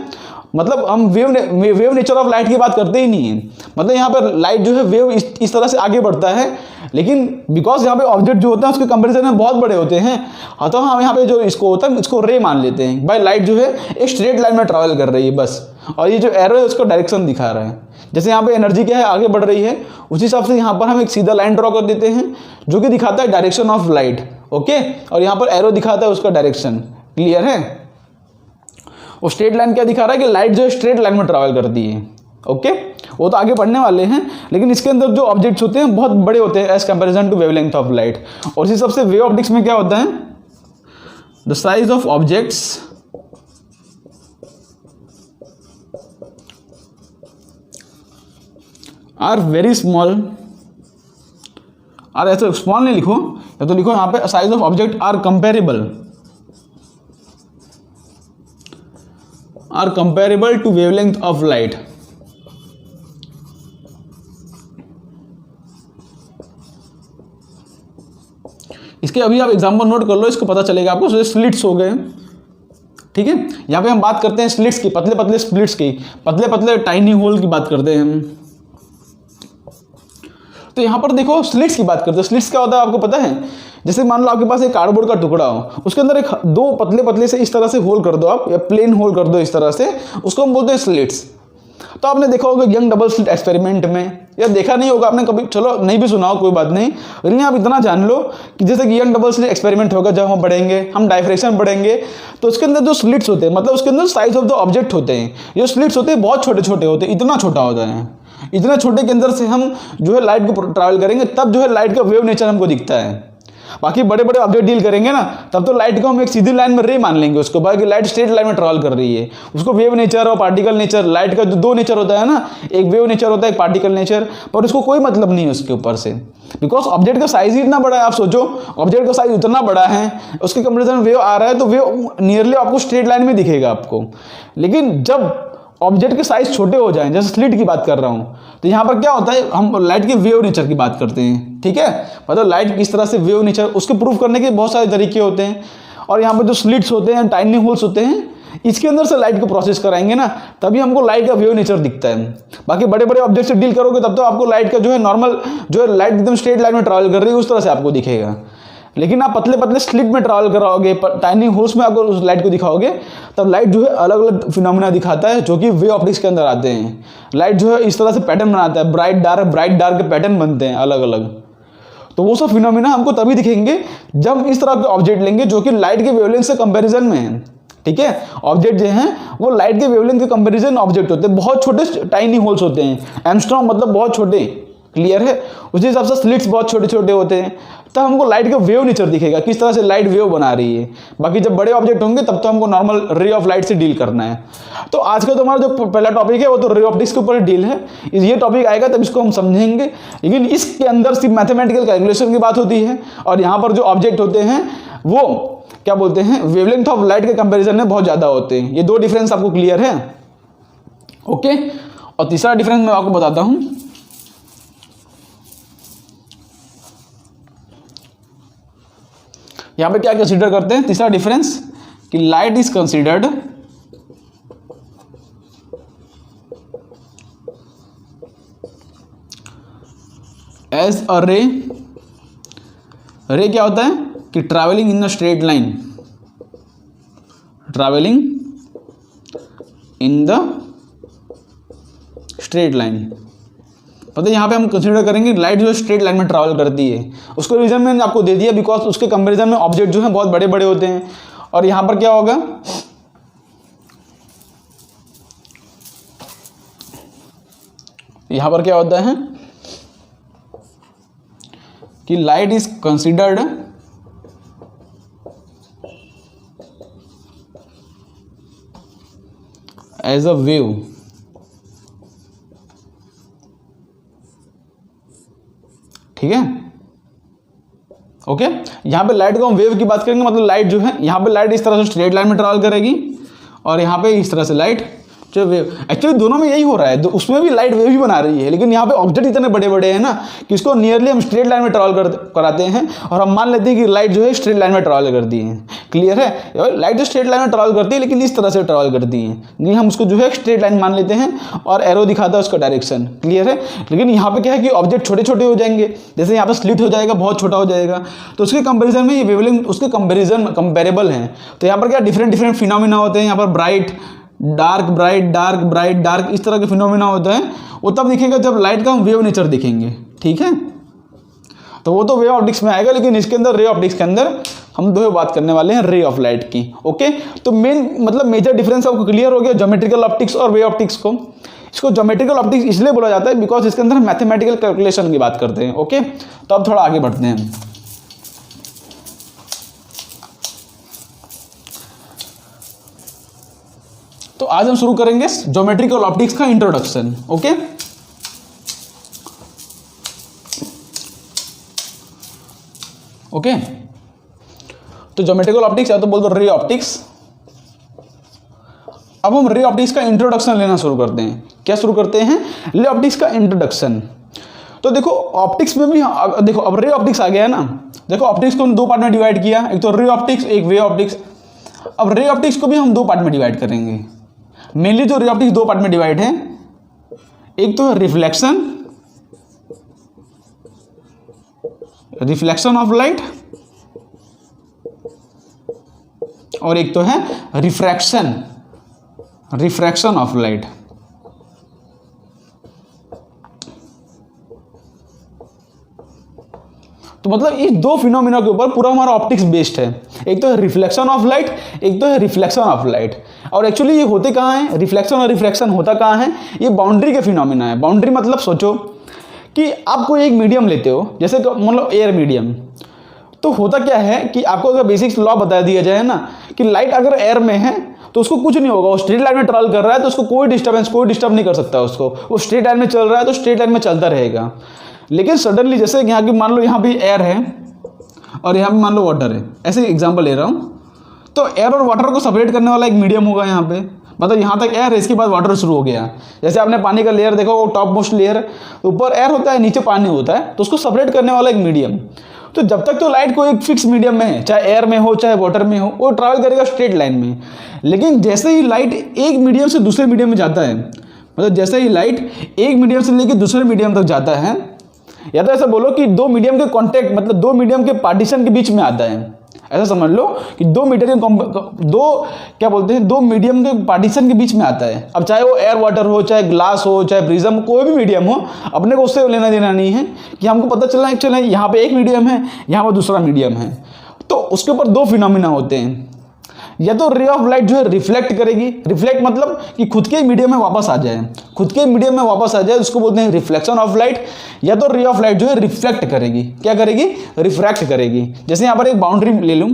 मतलब हम वेव नेचर ऑफ लाइट की बात करते ही नहीं है, मतलब यहाँ पर लाइट जो है वेव इस तरह से आगे बढ़ता है, लेकिन बिकॉज यहाँ पे ऑब्जेक्ट जो होता है उसके कंपैरिजन में बहुत बड़े होते हैं, तो हम यहाँ पे जो इसको होता है इसको रे मान लेते हैं, भाई लाइट जो है एक स्ट्रेट लाइन में ट्रैवल कर रही है बस, और ये जो एरो है उसको डायरेक्शन दिखा रहा है, जैसे यहाँ पे एनर्जी क्या है आगे बढ़ रही है, उसी हिसाब से यहाँ पर हम एक सीधा लाइन ड्रॉ कर देते हैं जो कि दिखाता है डायरेक्शन ऑफ लाइट, ओके, और यहाँ पर एरो दिखाता है उसका डायरेक्शन, क्लियर है। वो स्ट्रेट लाइन क्या दिखा रहा है कि लाइट जो है स्ट्रेट लाइन में ट्रैवल करती है, ओके, वो तो आगे बढ़ने वाले हैं, लेकिन इसके अंदर जो ऑब्जेक्ट्स होते हैं बहुत बड़े होते हैं as comparison to wavelength of light. और इसी सबसे वेव ऑप्टिक्स में क्या होता है, the size of objects are very small, और ऐसे स्मॉल नहीं लिखो, या तो लिखो यहाँ पे size of object are comparable to wavelength of light. इसके अभी आप एग्जांपल नोट कर लो, इसको पता चलेगा आपको। स्लिट्स हो गए, ठीक है, यहाँ पे हम बात करते हैं स्लिट्स की, पतले पतले स्प्लिट्स की, पतले पतले टाइनी होल की बात करते हैं हम। तो यहाँ पर देखो स्लिट्स की बात करते हैं। स्लिट्स क्या होता है आपको पता है, जैसे मान लो आपके पास एक कार्डबोर्ड का टुकड़ा हो, उसके अंदर एक 2 पतले पतले से इस तरह से होल कर दो आप, या प्लेन होल कर दो इस तरह से, उसको हम बोलते हैं स्लिट्स। तो आपने देखा होगा यंग डबल स्लिट एक्सपेरिमेंट में, या देखा नहीं होगा आपने कभी, चलो नहीं भी सुना हो कोई बात नहीं, लेकिन आप इतना जान लो कि जैसे कि यंग डबल स्लिट एक्सपेरिमेंट होगा, जब हम बढ़ेंगे, हम डायफ्रेक्शन बढ़ेंगे, तो उसके अंदर जो स्लिट्स होते हैं, मतलब उसके अंदर साइज ऑफ द ऑब्जेक्ट होते हैं, जो स्लिट्स होते हैं बहुत छोटे छोटे होते हैं, इतना छोटा होता है, इतने छोटे के अंदर से हम जो है लाइट को ट्रैवल करेंगे, तब जो है लाइट का वेव नेचर हमको दिखता है। बाकी बड़े बड़े ऑब्जेक्ट डील करेंगे ना, तब तो लाइट को हम एक सीधी लाइन में रे मान लेंगे उसको, बाकी लाइट स्ट्रेट लाइन में ट्रैवल कर रही है, उसको वेव नेचर और पार्टिकल नेचर, लाइट का जो 2 नेचर होता है ना, एक वेव नेचर होता है, एक पार्टिकल नेचर, पर उसको कोई मतलब नहीं है उसके ऊपर से, बिकॉज ऑब्जेक्ट का साइज ही इतना बड़ा है। आप सोचो ऑब्जेक्ट का साइज उतना बड़ा है, उसके कंपेरिजन में वेव आ रहा है, तो वेव नियरली आपको स्ट्रेट लाइन में दिखेगा आपको। लेकिन जब ऑब्जेक्ट के साइज छोटे हो जाएं, जैसे स्लिट की बात कर रहा हूं, तो यहाँ पर क्या होता है, हम लाइट के वेव नेचर की बात करते हैं, ठीक है, मतलब लाइट किस तरह से वेव नेचर, उसके प्रूफ करने के बहुत सारे तरीके होते हैं। और यहाँ पर जो स्लिट्स होते हैं, टाइनी होल्स होते हैं, इसके अंदर से लाइट को प्रोसेस कराएंगे ना, तभी हमको लाइट का वेव नेचर दिखता है। बाकी बड़े बड़े ऑब्जेक्ट से डील करोगे तब तो आपको लाइट का जो है नॉर्मल, जो है लाइट एकदम स्ट्रेट लाइन में ट्रैवल कर रही है उस तरह से आपको दिखेगा। लेकिन आप पतले पतले स्लिट में ट्रैवल कराओगे, टाइनी होल्स में आपको उस लाइट को दिखाओगे, तब लाइट जो है अलग अलग फिनोमिना दिखाता है जो कि वेव ऑप्टिक्स के अंदर आते हैं। लाइट जो है इस तरह से पैटर्न बनाता है, ब्राइट डार्क के पैटर्न बनते हैं अलग अलग। तो वो सब फिनोमिना हमको तभी दिखेंगे जब हम इस तरह के ऑब्जेक्ट लेंगे जो कि लाइट के वेवलेंथ से कंपैरिजन में है। ठीक है, ऑब्जेक्ट जो हैं वो लाइट के वेवलेंथ के कंपैरिजन ऑब्जेक्ट होते हैं, बहुत छोटे टाइनी होल्स होते हैं। एंगस्ट्रॉम मतलब बहुत छोटे, क्लियर है। उसी हिसाब से स्लिट्स बहुत छोटे छोटे होते हैं, तब हमको लाइट का वेव नेचर दिखेगा, किस तरह से लाइट वेव बना रही है। बाकी जब बड़े ऑब्जेक्ट होंगे तब तो हमको नॉर्मल रे ऑफ लाइट से डील करना है। तो आज का तो हमारा जो पहला टॉपिक है वो तो रे ऑप्टिक्स के ऊपर डील है। ये टॉपिक आएगा तब इसको हम समझेंगे, लेकिन इसके अंदर सिर्फ मैथमेटिकल कैलकुलेशन की बात होती है। और यहाँ पर जो ऑब्जेक्ट होते हैं वो क्या बोलते हैं, वेवलेंथ ऑफ लाइट के कंपेरिजन में बहुत ज़्यादा होते हैं। ये दो डिफरेंस आपको क्लियर है, ओके। और तीसरा डिफरेंस मैं आपको बताता हूँ। यहां पे क्या कंसीडर करते हैं, तीसरा डिफरेंस कि light is considered as a ray. Ray क्या होता है कि travelling in a straight line, travelling in the straight line. मतलब यहाँ पे हम कंसीडर करेंगे लाइट जो है स्ट्रेट लाइन में ट्रैवल करती है। उसको रीजन मैंने आपको दे दिया, बिकॉज उसके कंपैरिजन में ऑब्जेक्ट जो है बहुत बड़े बड़े होते हैं। और यहाँ पर क्या होगा, यहाँ पर क्या होता है कि light is considered as a wave. ठीक है, ओके। यहां पे लाइट को हम वेव की बात करेंगे, मतलब लाइट जो है यहां पे लाइट इस तरह से स्ट्रेट लाइन में ट्रैवल करेगी और यहां पे इस तरह से लाइट जो वेव, एक्चुअली दोनों में यही हो रहा है, उसमें भी लाइट वेव ही बना रही है। लेकिन यहाँ पे ऑब्जेक्ट इतने बड़े बड़े हैं ना कि इसको नियरली हम स्ट्रेट लाइन में ट्रैवल कराते हैं और हम मान लेते हैं कि लाइट जो है स्ट्रेट लाइन में ट्रैवल करती है। क्लियर है, लाइट जो स्ट्रेट लाइन में ट्रैवल करती है लेकिन इस तरह से ट्रैवल करती है, लेकिन हम उसको जो है स्ट्रेट लाइन मान लेते हैं और एरो दिखाता है उसका डायरेक्शन। क्लियर है, लेकिन यहाँ पे क्या है कि ऑब्जेक्ट छोटे छोटे हो जाएंगे, जैसे यहाँ पे स्लिट हो जाएगा, बहुत छोटा हो जाएगा, तो उसके कंपेरिजन में ये वेवलेंथ उसके कंपेरिजन कंपेरेबल हैं। तो यहाँ पर क्या डिफरेंट डिफरेंट फिनोमिना होते हैं। यहाँ पर ब्राइट डार्क इस तरह के फिनोमिना होता है। वो तब दिखेगा जब लाइट का हम वेव नेचर दिखेंगे। ठीक है, तो वो तो वेव ऑप्टिक्स में आएगा, लेकिन इसके अंदर रे ऑप्टिक्स के अंदर हम दो बात करने वाले हैं रे ऑफ लाइट की। ओके, तो मेन मतलब मेजर डिफरेंस आपको क्लियर हो गया ज्योमेट्रिकल ऑप्टिक्स और वे ऑप्टिक्स को। इसको ज्योमेट्रिकल ऑप्टिक्स इसलिए बोला जाता है बिकॉज इसके अंदर हम मैथमेटिकल कैलकुलेशन की बात करते हैं। ओके, तो अब थोड़ा आगे बढ़ते हैं। तो आज हम शुरू करेंगे ज्योमेट्रिकल ऑप्टिक्स का इंट्रोडक्शन। ओके, ओके, तो ज्योमेट्रिकल ऑप्टिक्स या तो बोल दो रे ऑप्टिक्स। अब हम रे ऑप्टिक्स का इंट्रोडक्शन लेना शुरू करते हैं। क्या शुरू करते हैं? रे ऑप्टिक्स का इंट्रोडक्शन। तो देखो ऑप्टिक्स में भी देखो अब रे ऑप्टिक्स आ गया है ना। देखो ऑप्टिक्स को हम दो पार्ट में डिवाइड किया, एक तो रे ऑप्टिक्स, एक वे ऑप्टिक्स। अब रे ऑप्टिक्स को भी हम दो पार्ट में डिवाइड करेंगे। मेनली जो रे ऑप्टिक्स दो पार्ट में डिवाइड है, एक तो रिफ्लेक्शन, रिफ्लेक्शन ऑफ लाइट, और एक तो है रिफ्रैक्शन, रिफ्रैक्शन ऑफ लाइट। तो मतलब इस दो फिनोमिना के ऊपर पूरा हमारा ऑप्टिक्स बेस्ड है। एक तो है रिफ्लेक्शन ऑफ लाइट, एक तो है रिफ्लेक्शन ऑफ लाइट। और एक्चुअली ये होते कहाँ हैं? रिफ्लेक्शन और रिफ्रैक्शन होता कहाँ है? ये बाउंड्री के फिनोमिना है। बाउंड्री मतलब सोचो कि आप कोई एक मीडियम लेते हो, जैसे मतलब एयर मीडियम। तो होता क्या है कि आपको अगर बेसिक्स लॉ बता दिया जाए ना कि लाइट अगर एयर में है तो उसको कुछ नहीं होगा, वो स्ट्रेट लाइन में ट्रैवल कर रहा है तो उसको कोई डिस्टर्ब नहीं कर सकता उसको। वो स्ट्रेट लाइन में चल रहा है तो स्ट्रेट लाइन में चलता रहेगा। लेकिन सडनली जैसे यहाँ की मान लो यहाँ भी एयर है और यहाँ पे मान लो वाटर है, ऐसे एग्जांपल ले रहा हूँ। तो एयर और वाटर को सेपरेट करने वाला एक मीडियम होगा यहाँ पे, मतलब यहाँ तक एयर है, इसके बाद वाटर शुरू हो गया। जैसे आपने पानी का लेयर देखो, वो टॉप मोस्ट लेयर, ऊपर एयर होता है, नीचे पानी होता है, तो उसको सेपरेट करने वाला एक मीडियम। तो जब तक तो लाइट को एक फिक्स मीडियम में है, चाहे एयर में हो चाहे वाटर में हो, वो ट्रैवल करेगा स्ट्रेट लाइन में। लेकिन जैसे ही लाइट एक मीडियम से दूसरे मीडियम में जाता है, मतलब जैसे ही लाइट एक मीडियम से लेकर दूसरे मीडियम तक जाता है, या तो ऐसा बोलो कि दो मीडियम के कॉन्टेक्ट, मतलब दो मीडियम के पार्टीशन के बीच में आता है, ऐसा समझ लो कि दो मीडियम के पार्टीशन के बीच में आता है। अब चाहे वो एयर वाटर हो, चाहे ग्लास हो, चाहे प्रिज्म, कोई भी मीडियम हो, अपने को उससे लेना देना नहीं है कि हमको पता चला एक्चुअली यहाँ पे एक मीडियम है, यहाँ पर दूसरा मीडियम है। तो उसके ऊपर दो फिनोमिना होते हैं, या तो रे ऑफ लाइट जो है रिफ्लेक्ट करेगी, रिफ्लेक्ट मतलब कि खुद के मीडियम में वापस आ जाए, खुद के मीडियम में वापस आ जाए, उसको बोलते हैं रिफ्लेक्शन ऑफ लाइट। या तो रे ऑफ लाइट जो है रिफ्लेक्ट करेगी, क्या करेगी, रिफ्रैक्ट करेगी। जैसे यहाँ पर एक बाउंड्री ले लूँ,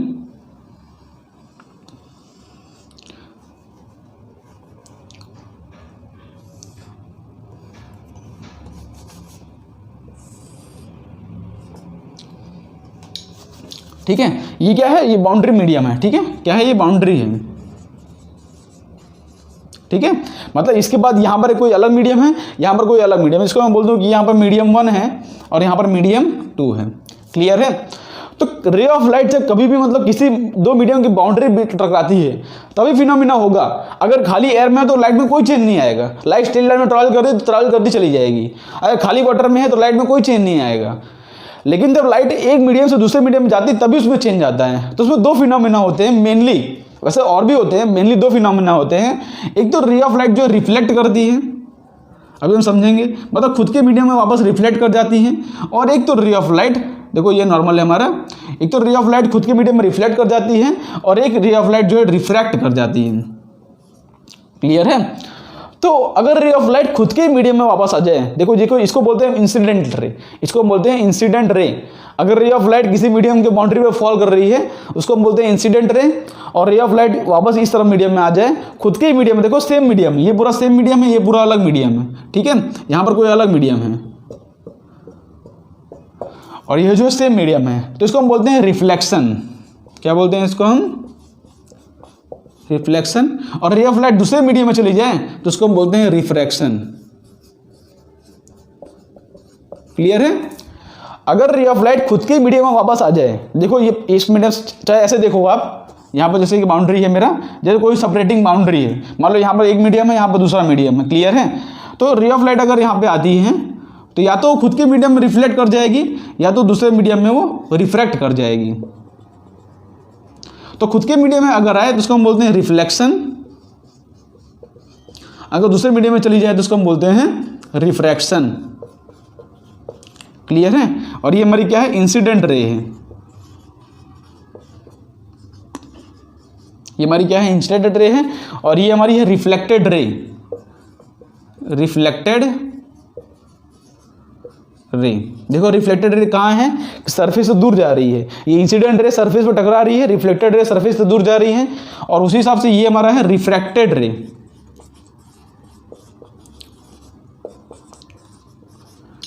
ठीक है, ये क्या है, ये बाउंड्री मीडियम है, ठीक है, क्या है, ये बाउंड्री है, ठीक है। मतलब इसके बाद यहाँ पर कोई अलग मीडियम है, यहाँ पर कोई अलग मीडियम है, इसको मैं बोल दूँ कि यहाँ पर मीडियम 1 है और यहाँ पर मीडियम 2 है। क्लियर है। तो रे ऑफ लाइट जब कभी भी मतलब किसी दो मीडियम की बाउंड्री टकराती है तभी फिनोमिना होगा। अगर खाली एयर में है तो लाइट में कोई चेंज नहीं आएगा, लाइट स्टिल लाइन में ट्रैवल करती चली जाएगी। अगर खाली वाटर में है तो लाइट में कोई चेंज नहीं आएगा। लेकिन जब लाइट एक मीडियम से दूसरे मीडियम में जाती है तभी उसमें चेंज आता है। तो उसमें दो फिनोमिना होते हैं मेनली, वैसे और भी होते हैं, मेनली दो फिनोमिना होते हैं। एक तो रे ऑफ लाइट जो रिफ्लेक्ट करती है, अभी हम समझेंगे, मतलब खुद के मीडियम में वापस रिफ्लेक्ट कर जाती हैं। और एक तो रे ऑफ लाइट, देखो ये नॉर्मल है हमारा, एक तो रे ऑफ लाइट खुद के मीडियम में रिफ्लेक्ट कर जाती है और एक रे ऑफ लाइट जो है रिफ्रैक्ट कर जाती है। क्लियर है। तो अगर रे ऑफ लाइट खुद के मीडियम में वापस आ जाए, देखो इसको बोलते हैं इंसिडेंट रे, इसको बोलते हैं इंसिडेंट रे। अगर रे ऑफ लाइट किसी मीडियम के बाउंड्री पे फॉल कर रही है उसको हम बोलते हैं इंसिडेंट रे। और रे ऑफ लाइट वापस इस तरफ मीडियम में आ जाए, खुद के ही मीडियम में, देखो सेम मीडियम, ये पूरा सेम मीडियम है, ये पूरा अलग मीडियम है, ठीक है, यहाँ पर कोई अलग मीडियम है और ये जो सेम मीडियम है, तो इसको हम बोलते हैं रिफ्लेक्शन। क्या बोलते हैं इसको हम? रिफ्लेक्शन। और रे ऑफ लाइट दूसरे मीडियम में चली जाए तो उसको हम बोलते हैं रिफ्रैक्शन। क्लियर है। अगर रे ऑफ लाइट खुद के मीडियम में वापस आ जाए, देखो ये इस मीडियम, चाहे ऐसे देखो आप, यहाँ पर जैसे कि बाउंड्री है मेरा, जैसे कोई सेपरेटिंग बाउंड्री है, मान लो यहाँ पर एक मीडियम है, यहाँ पर दूसरा मीडियम है। क्लियर है। तो रे ऑफ लाइट अगर यहाँ पे आती है तो या तो खुद के मीडियम में रिफ्लेक्ट कर जाएगी या तो दूसरे मीडियम में वो रिफ्रैक्ट कर जाएगी। तो खुद के मीडियम में अगर आए तो उसको हम बोलते हैं रिफ्लेक्शन, अगर दूसरे मीडियम में चली जाए तो उसको हम बोलते हैं रिफ्रैक्शन। क्लियर है। और ये हमारी क्या है? इंसिडेंट रे है। ये हमारी क्या है? इंसिडेंट रे है। और ये हमारी है रिफ्लेक्टेड रे, रिफ्लेक्टेड रे। देखो रिफ्लेक्टेड रे कहाँ है? सरफेस से दूर जा रही है। ये इंसिडेंट रे सरफेस पर टकरा रही है, रिफ्लेक्टेड रे सरफेस से दूर जा रही है, और उसी हिसाब से ये हमारा है रिफ्रैक्टेड रे।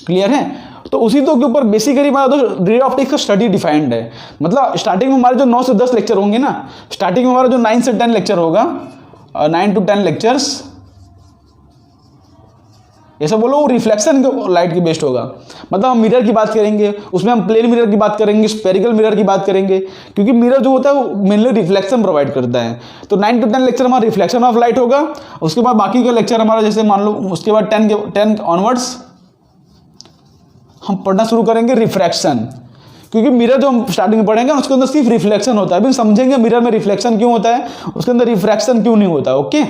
क्लियर है। तो उसी तो के ऊपर बेसिकली हमारा तो रे ऑप्टिक्स का स्टडी डिफाइंड है। मतलब स्टार्टिंग में हमारे जो 9 से 10 लेक्चर होंगे ना, स्टार्टिंग में हमारा जो 9 से 10 लेक्चर होगा, 9 to 10 लेक्चर्स, ऐसा बोलो, वो रिफ्लेक्शन के लाइट की बेस्ड होगा। मतलब हम मिरर की बात करेंगे, उसमें हम प्लेन मिरर की बात करेंगे, स्फेरिकल मिरर की बात करेंगे, क्योंकि मिरर जो होता है वो मेनली रिफ्लेक्शन प्रोवाइड करता है। तो 9 to 10 लेक्चर हमारा रिफ्लेक्शन ऑफ लाइट होगा। उसके बाद बाकी का लेक्चर हमारा, जैसे मान लो उसके बाद 10 ऑनवर्ड्स हम पढ़ना शुरू करेंगे रिफ्रैक्शन, क्योंकि मिरर जो हम स्टार्टिंग में पढ़ेंगे उसके अंदर सिर्फ रिफ्लेक्शन होता है। अभी समझेंगे मिरर में रिफ्लेक्शन क्यों होता है, उसके अंदर रिफ्रैक्शन क्यों नहीं होता। ओके।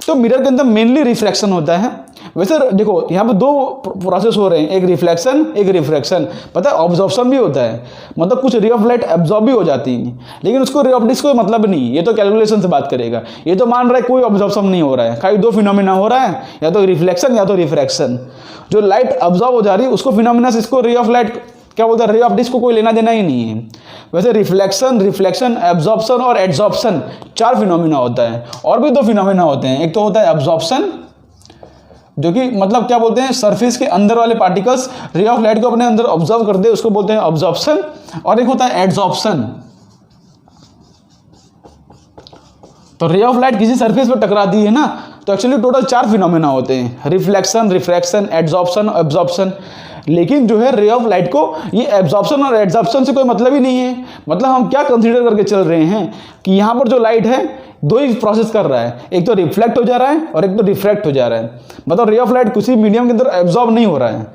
तो मिरर के अंदर मेनली रिफ्लेक्शन होता है। वैसे देखो यहाँ पे दो प्रोसेस हो रहे हैं, एक रिफ्लेक्शन एक रिफ्रैक्शन। पता है ऑब्जॉर्प्शन भी होता है, मतलब कुछ रे ऑफ लाइट एब्जॉर्ब भी हो जाती है, लेकिन उसको रे ऑप्टिक्स कोई मतलब नहीं, ये तो कैलकुलेशन से बात करेगा। ये तो मान रहा है कोई ऑब्जॉर्प्शन नहीं हो रहा है, खाली दो फिनोमिना हो रहा है, या तो रिफ्लेक्शन या तो रिफ्रैक्शन। जो लाइट ऑब्जॉर्ब हो जा रही है उसको फिनोमिना से, इसको रे ऑफ लाइट क्या बोलते हैं, रे ऑप्टिक्स को कोई लेना देना ही नहीं है। वैसे रिफ्लेक्शन, रिफ्लेक्शन, एब्जॉर्प्शन और एड्सॉर्प्शन 4 फिनोमिना होता है। और भी 2 फिनोमिना होते हैं। एक तो होता है एब्जॉर्प्शन, जो कि मतलब क्या बोलते हैं, सरफेस के अंदर वाले पार्टिकल्स रे ऑफ लाइट को अपने अंदर ऑब्जर्व करते हैं, उसको बोलते हैं ऑब्जॉर्प्शन। और एक होता है एड्सॉर्प्शन। तो रे ऑफ लाइट किसी सरफेस पर टकराती है ना, तो एक्चुअली टोटल 4 फिनोमिना होते हैं, रिफ्लेक्शन, रिफ्रैक्शन, एड्सॉर्प्शन, एब्जॉर्प्शन। लेकिन जो है रे ऑफ लाइट को ये एब्जॉर्प्शन और एड्जॉर्प्शन से कोई मतलब ही नहीं है। मतलब हम क्या कंसीडर करके चल रहे हैं कि यहाँ पर जो लाइट है दो ही प्रोसेस कर रहा है, एक तो रिफ्लेक्ट हो जा रहा है और एक तो रिफ्रैक्ट हो जा रहा है। मतलब रे ऑफ लाइट किसी मीडियम के अंदर एब्जॉर्ब नहीं हो रहा है।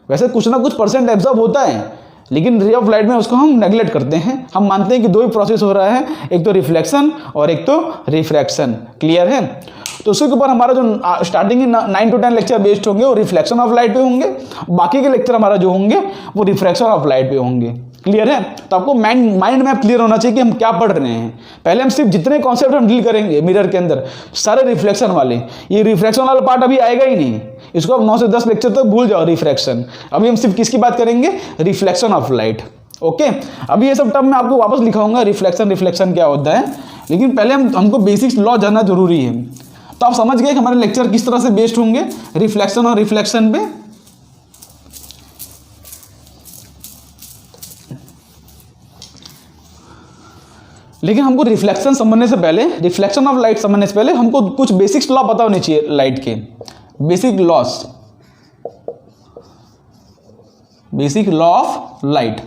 वैसे कुछ ना कुछ परसेंट एब्जॉर्ब होता है, लेकिन रे ऑफ लाइट में उसको हम नेगलेक्ट करते हैं। हम मानते हैं कि दो ही प्रोसेस हो रहा है, एक तो रिफ्लेक्शन और एक तो रिफ्रैक्शन। क्लियर है? तो उसके ऊपर हमारा जो स्टार्टिंग के 9 to 10 लेक्चर बेस्ड होंगे वो रिफ्लेक्शन ऑफ लाइट पे होंगे, बाकी के लेक्चर हमारा जो होंगे वो रिफ्रैक्शन ऑफ लाइट पे होंगे। क्लियर है? तो आपको माइंड मैप क्लियर होना चाहिए कि हम क्या पढ़ रहे हैं। पहले हम सिर्फ जितने कॉन्सेप्ट हम डील करेंगे मिरर के अंदर सारे रिफ्लेक्शन वाले, ये रिफ्लेक्शन वाला पार्ट अभी आएगा ही नहीं। इसको आप 9 से 10 लेक्चर तक भूल जाओ रिफ्रैक्शन। अभी हम सिर्फ किसकी बात करेंगे? Reflection of light. ओके, अभी ये सब टर्म मैं आपको वापस लिखाऊंगा रिफ्लेक्शन क्या होता है, लेकिन पहले हमको बेसिक्स लॉ जानना जरूरी है। तो आप समझ गए कि हमारे लेक्चर किस तरह से बेस्ड होंगे रिफ्लेक्शन और रिफ्लेक्शन पे। लेकिन हमको रिफ्लेक्शन समझने से पहले, रिफ्लेक्शन ऑफ लाइट समझने से पहले हमको कुछ बेसिक्स लॉ पता होने चाहिए लाइट के। Basic loss, basic law of light.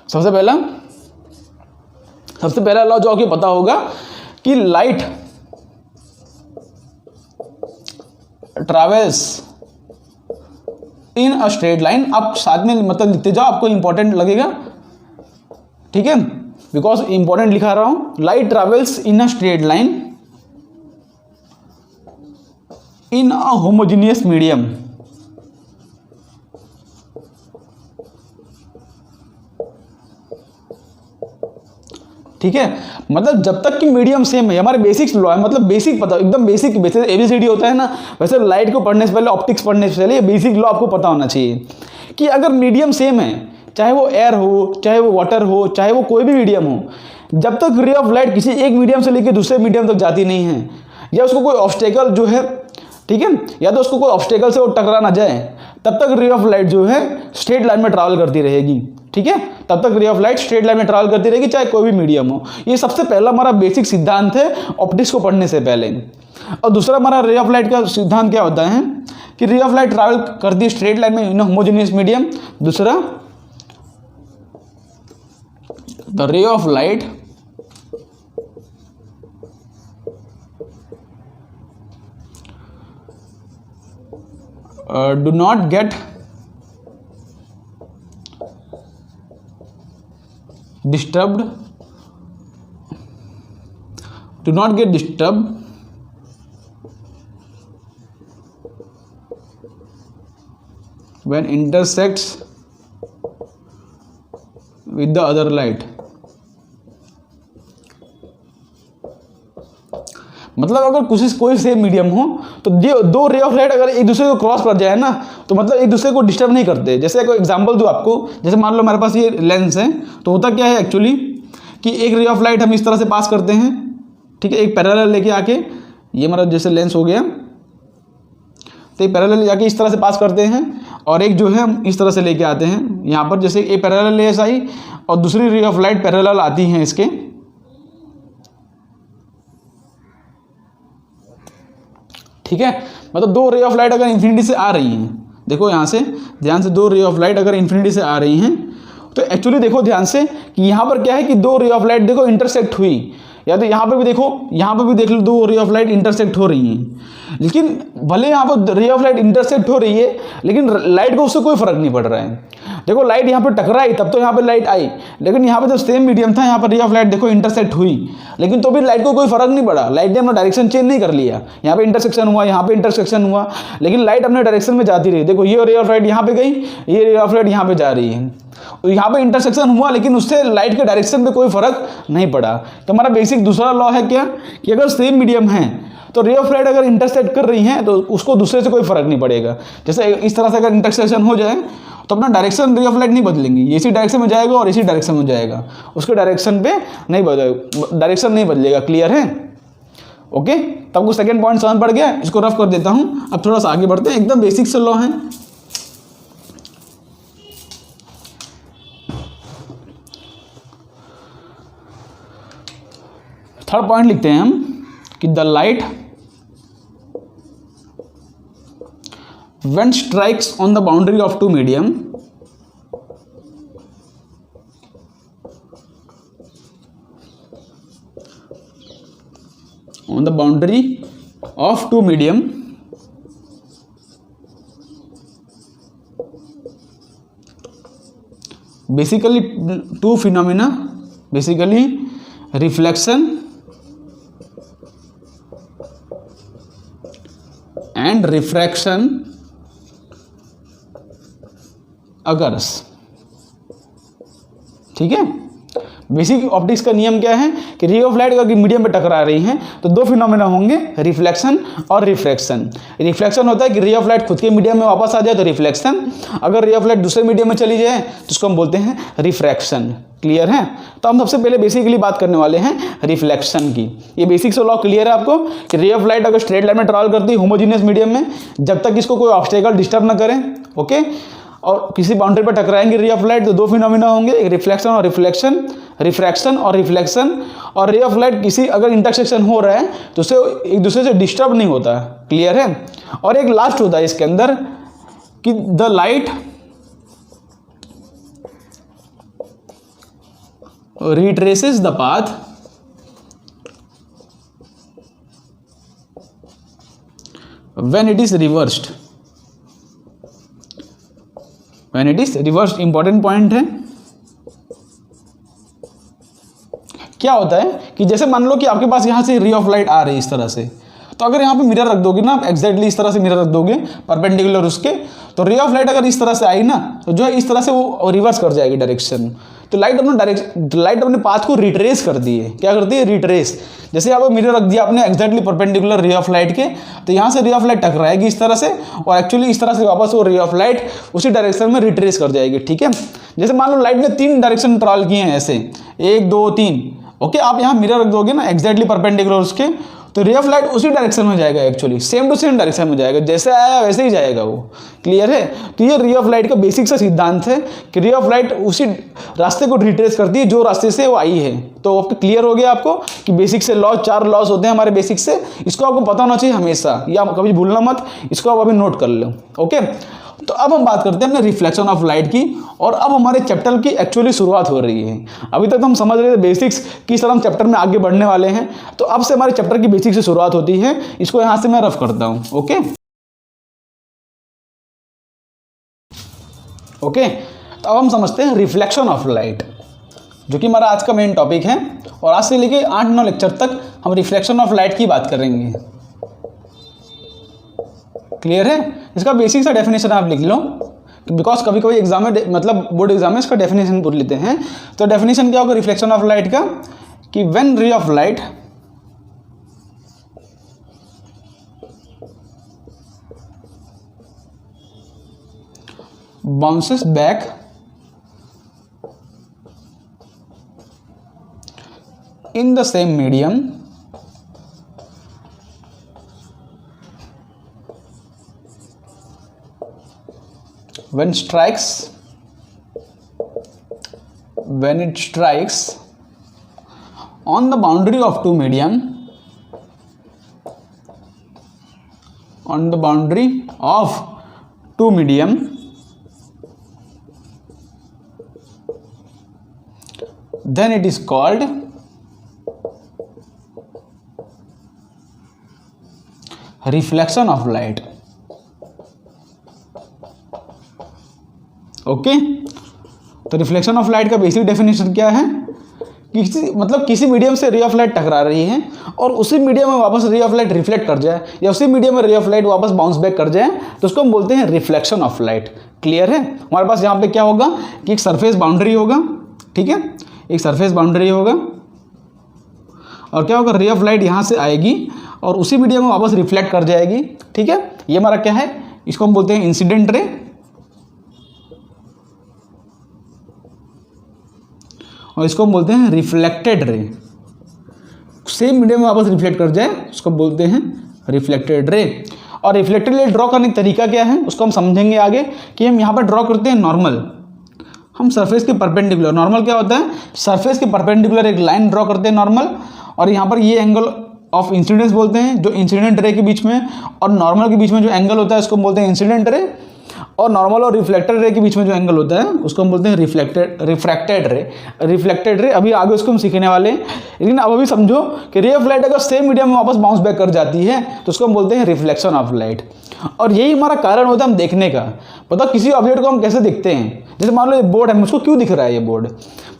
सबसे पहला लॉ जो आपको पता होगा कि light travels in a straight line. आप साथ में मतलब लिखते जाओ, आपको इंपॉर्टेंट लगेगा। ठीक है, बिकॉज इंपॉर्टेंट लिखा रहा हूं। Light travels in a straight line in a homogeneous medium. ठीक है, मतलब जब तक कि मीडियम सेम है, हमारे बेसिक्स लॉ है, मतलब बेसिक पता, एकदम बेसिक, वैसे एबीसीडी होता है ना, वैसे लाइट को पढ़ने से पहले, ऑप्टिक्स पढ़ने से पहले ये बेसिक लॉ आपको पता होना चाहिए कि अगर मीडियम सेम है, चाहे वो एयर हो, चाहे वो वाटर हो, चाहे वो कोई भी मीडियम हो, जब तक रे ऑफ लाइट किसी एक मीडियम से लेकर दूसरे मीडियम तक जाती नहीं है, या उसको कोई ऑब्स्टेकल जो है, ठीक है, या तो उसको कोई ऑब्स्टेकल से वो टकरा ना जाए, तब तक रे ऑफ लाइट जो है स्ट्रेट लाइन में ट्रैवल करती रहेगी। ठीक है, तब तक ray of light straight line में ट्रैवल करती रहेगी, चाहे कोई भी मीडियम हो। ये सबसे पहला हमारा बेसिक सिद्धांत है ऑप्टिक्स को पढ़ने से पहले। और दूसरा हमारा रे ऑफ लाइट का सिद्धांत क्या होता है कि रे ऑफ लाइट ट्रैवल करती है स्ट्रेट लाइन में इन होमोजेनियस मीडियम। दूसरा, the ray of light do not get disturbed when intersects with the other light। मतलब अगर कोई सेम मीडियम हो तो दो रे ऑफ लाइट अगर एक दूसरे को क्रॉस कर जाए ना, तो मतलब एक दूसरे को डिस्टर्ब नहीं करते। जैसे कोई एग्जांपल दूं आपको, जैसे मान लो मेरे पास ये लेंस है, तो होता क्या है एक्चुअली कि एक रे ऑफ लाइट हम इस तरह से पास करते हैं, ठीक है, एक पैरेलल लेके आके, ये हमारा जैसे लेंस हो गया, तो एक पैरेलल जाके इस तरह से पास करते हैं, और एक जो है हम इस तरह से लेके आते हैं यहाँ पर, जैसे एक पैरेलल लेस आई और दूसरी रे ऑफ लाइट पैरेलल आती हैं इसके। ठीक है, मतलब दो रे ऑफ लाइट अगर इन्फिनिटी से आ रही हैं, देखो यहाँ से ध्यान से, दो रे ऑफ लाइट अगर इन्फिनिटी से आ रही हैं, तो एक्चुअली देखो ध्यान से कि यहाँ पर क्या है कि दो रे ऑफ लाइट देखो इंटरसेक्ट हुई, या तो यहाँ पर भी देखो, यहाँ पर भी देख लो, दो रे ऑफ लाइट इंटरसेक्ट हो रही हैं। लेकिन भले यहाँ पर रे ऑफ लाइट इंटरसेक्ट हो रही है, लेकिन लाइट को उससे कोई फर्क नहीं पड़ रहा है। देखो लाइट यहाँ पर टकराई तब तो यहाँ पर लाइट आई, लेकिन यहाँ पर जब सेम मीडियम था, यहाँ पर रे ऑफ लाइट देखो इंटरसेक्ट हुई, लेकिन तो भी लाइट को कोई फर्क नहीं पड़ा। लाइट ने अपना डायरेक्शन चेंज नहीं कर लिया, यहाँ पे इंटरसेक्शन हुआ, यहाँ पे इंटरसेक्शन हुआ, लेकिन लाइट अपने डायरेक्शन में जाती रही। देखो ये रे ऑफ लाइट यहाँ पे गई, ये रे ऑफ लाइट यहाँ पे जा रही है, यहाँ पे इंटरसेक्शन हुआ, लेकिन उससे लाइट के डायरेक्शन पे कोई फर्क नहीं पड़ा। तो हमारा बेसिक दूसरा लॉ है क्या कि अगर सेम मीडियम है तो रे ऑफ लाइट अगर इंटरसेक्ट कर रही हैं तो उसको दूसरे से कोई फर्क नहीं पड़ेगा। जैसे इस तरह से अगर इंटरसेक्शन हो जाए तो अपना डायरेक्शन रे ऑफ लाइट नहीं बदलेंगी, इसी डायरेक्शन में जाएगा और इसी डायरेक्शन में जाएगा, उसके डायरेक्शन पे नहीं बदलेगा, डायरेक्शन नहीं बदलेगा। क्लियर है? ओके, तो आपको सेकंड पॉइंट समझ पड़ गया, इसको रफ कर देता हूँ। अब थोड़ा सा आगे बढ़ते हैं, एकदम बेसिक से लॉ है। थर्ड पॉइंट लिखते हैं हम कि the light when strikes on the boundary of two medium, on the boundary of two medium, basically two phenomena, basically reflection and refraction occurs। ठीक है, बेसिक ऑप्टिक्स का नियम क्या है कि रे ऑफ लाइट अगर मीडियम पे टकरा रही हैं तो दो फिनोमेना होंगे, रिफ्लेक्शन और रिफ्रैक्शन। रिफ्लेक्शन होता है कि रे ऑफ लाइट खुद के मीडियम में वापस आ जाए तो रिफ्लेक्शन, अगर रे ऑफ लाइट दूसरे मीडियम में चली जाए तो उसको हम बोलते हैं रिफ्रैक्शन। क्लियर है? तो हम सबसे पहले बेसिकली बात करने वाले हैं रिफ्लेक्शन की। ये बेसिक से लॉ क्लियर है आपको कि रे ऑफ लाइट अगर स्ट्रेट लाइन में ट्रैवल करती है होमोजीनियस मीडियम में, जब तक इसको कोई ऑब्स्टेकल डिस्टर्ब ना करें, ओके, और किसी बाउंड्री पर टकराएंगे रे ऑफ लाइट तो दो फिनोमेना होंगे, एक रिफ्लेक्शन और रिफ्लेक्शन, रिफ्रैक्शन और रिफ्लेक्शन। और रे ऑफ लाइट किसी अगर इंटरसेक्शन हो रहा है तो उसे एक दूसरे से डिस्टर्ब नहीं होता। क्लियर है? और एक लास्ट होता है इसके अंदर कि the light retraces the path when it is reversed. When it is reversed important point है। क्या होता है कि जैसे मान लो कि आपके पास यहां से रे ऑफ लाइट आ रही है इस तरह से, तो अगर यहाँ पे मिरर रख दोगे ना, एग्जैक्टली इस तरह से मिरर रख दोगे परपेंडिकुलर उसके, तो रे ऑफ लाइट अगर इस तरह से आई ना तो जो है इस तरह से वो रिवर्स कर जाएगी डायरेक्शन। तो लाइट अपने पाथ को रिट्रेस करती है। क्या करती है? रिट्रेस। जैसे यहाँ पे मिरर रख दिया आपने exactly perpendicular ray of light के, तो यहाँ से रे ऑफ लाइट टकराएगी इस तरह से और एक्चुअली इस तरह से वापस वो रे ऑफ लाइट उसी डायरेक्शन में रिट्रेस कर जाएगी। ठीक है? जैसे मान लो लाइट ने 3 डायरेक्शन ट्रैवल किए हैं ऐसे, 1 2 3, ओके, आप यहाँ मिरर रख दोगे ना एग्जैक्टली परपेंडिकुलर उसके, तो रे ऑफ लाइट उसी डायरेक्शन में जाएगा, actually same to same direction में जाएगा, जैसे आया वैसे ही जाएगा वो। क्लियर है? तो ये रे ऑफ लाइट का बेसिक सा सिद्धांत है कि रे ऑफ लाइट उसी रास्ते को रिट्रेस करती है जो रास्ते से वो आई है। तो आपको क्लियर हो गया आपको कि बेसिक से लॉ 4 लॉस होते हैं हमारे बेसिक से, इसको आपको पता होना चाहिए हमेशा, या कभी भूलना मत, इसको आप अभी नोट कर लो। ओके, तो अब हम बात करते हैं अपने रिफ्लेक्शन ऑफ लाइट की, और अब हमारे चैप्टर की एक्चुअली शुरुआत हो रही है। अभी तक तो हम समझ रहे थे बेसिक्स, किस तरह हम चैप्टर में आगे बढ़ने वाले हैं, तो अब से हमारे चैप्टर की बेसिक से शुरुआत होती है। इसको यहां से मैं रफ करता हूं। ओके ओके, तो अब हम समझते हैं रिफ्लेक्शन ऑफ लाइट, जो कि हमारा आज का मेन टॉपिक है, और आज से लेके 8-9 लेक्चर तक हम रिफ्लेक्शन ऑफ लाइट की बात करेंगे। क्लियर है? इसका बेसिक सा डेफिनेशन आप लिख लो, बिकॉज कभी कभी एग्जाम में मतलब बोर्ड एग्जाम में इसका डेफिनेशन पूछ लेते हैं। तो डेफिनेशन क्या होगा रिफ्लेक्शन ऑफ लाइट का कि when ray of light bounces back in the same medium when it strikes on the boundary of two medium, on the boundary of two medium, then it is called reflection of light. Okay, तो reflection of light का basic definition क्या है? किसी medium से ray of light टकरा रही है और उसी मीडियम में वापस रे ऑफ लाइट रिफ्लेक्ट कर जाए, या उसी मीडियम में रे ऑफ लाइट वापस बाउंस बैक कर जाए, तो उसको हम बोलते हैं रिफ्लेक्शन ऑफ लाइट। क्लियर है? हमारे पास यहाँ पे क्या होगा कि एक सरफेस बाउंड्री होगा, ठीक है, एक सरफेस बाउंड्री होगा, और क्या होगा रे ऑफ लाइट यहाँ से आएगी और उसी मीडियम में वापस रिफ्लेक्ट कर जाएगी। ठीक है, ये हमारा क्या है, इसको हम बोलते हैं इंसिडेंट रे, और इसको हम बोलते हैं रिफ्लेक्टेड रे। सेम मीडियम में वापस रिफ्लेक्ट कर जाए उसको बोलते हैं रिफ्लेक्टेड रे। और रिफ्लेक्टेड रे ड्रॉ करने का तरीका क्या है उसको हम समझेंगे आगे, कि हम यहाँ पर ड्रॉ करते हैं नॉर्मल, हम सरफेस के परपेंडिकुलर। नॉर्मल क्या होता है? सरफेस के परपेंडिकुलर एक लाइन ड्रॉ करते हैं नॉर्मल, और यहाँ पर ये एंगल ऑफ इंसिडेंस बोलते हैं, जो इंसिडेंट रे के बीच में और नॉर्मल के बीच में जो एंगल होता है उसको हम बोलते हैं इंसिडेंट रे, और नॉर्मल और रिफ्लेक्टेड रे के बीच में जो एंगल होता है उसको हम बोलते हैं रिफ्लेक्टेड रे। अभी आगे उसको हम सीखने वाले हैं, लेकिन अब अभी समझो कि रे ऑफ लाइट अगर सेम मीडियम में वापस बाउंस बैक कर जाती है तो उसको हम बोलते हैं रिफ्लेक्शन ऑफ लाइट। और यही हमारा कारण होता है हम देखने का। पता किसी ऑब्जेक्ट को हम कैसे दिखते हैं, जैसे मान लो ये बोर्ड है, मुझको क्यों दिख रहा है ये बोर्ड,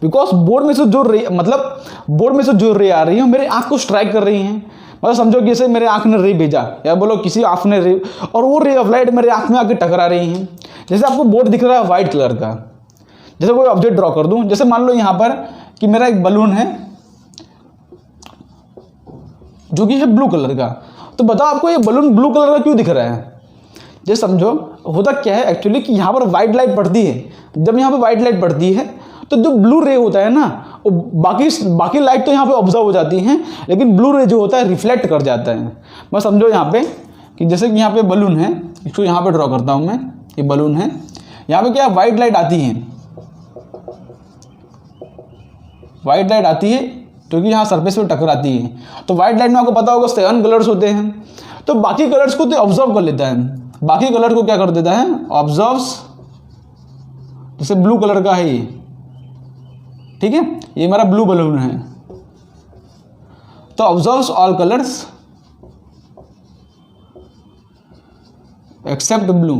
बिकॉज बोर्ड में से जो रे बोर्ड में से जो रे आ रही है मेरे आँख को स्ट्राइक कर रही हैं। मतलब समझो कि जैसे मेरे आँख ने रे भेजा, या बोलो किसी आँख ने रे, और वो रे ऑफ लाइट मेरे आँख में आके टकरा रही हैं। जैसे आपको बोर्ड दिख रहा है वाइट कलर का, जैसे कोई ऑब्जेक्ट ड्रॉ कर दूं, जैसे मान लो यहाँ पर कि मेरा एक बलून है जो कि है ब्लू कलर का, तो बताओ आपको ये बलून ब्लू कलर का क्यों दिख रहा है। जैसे समझो होता क्या है एक्चुअली कि यहाँ पर वाइट लाइट पड़ती है, जब यहाँ पर वाइट लाइट पड़ती है तो जो ब्लू रे होता है ना, वो बाकी लाइट तो यहाँ पे ऑब्जर्व हो जाती हैं, लेकिन ब्लू रे जो होता है रिफ्लेक्ट कर जाता है। बस समझो यहाँ पे कि जैसे कि यहाँ पे बलून है, इसको यहाँ पे ड्रॉ करता हूँ मैं, ये बलून है, यहाँ पे क्या वाइट लाइट आती है, वाइट लाइट आती है क्योंकि यहाँ सरफेस पे टकराती है। तो वाइट लाइट में आपको पता होगा 7 कलर्स होते हैं, तो बाकी कलर्स को तो ऑब्जर्व कर लेता है, बाकी कलर को क्या कर देता है ऑब्जर्व्स। जैसे ब्लू कलर का है ये, ठीक है, ये हमारा ब्लू बलून है, तो observes all colours except blue.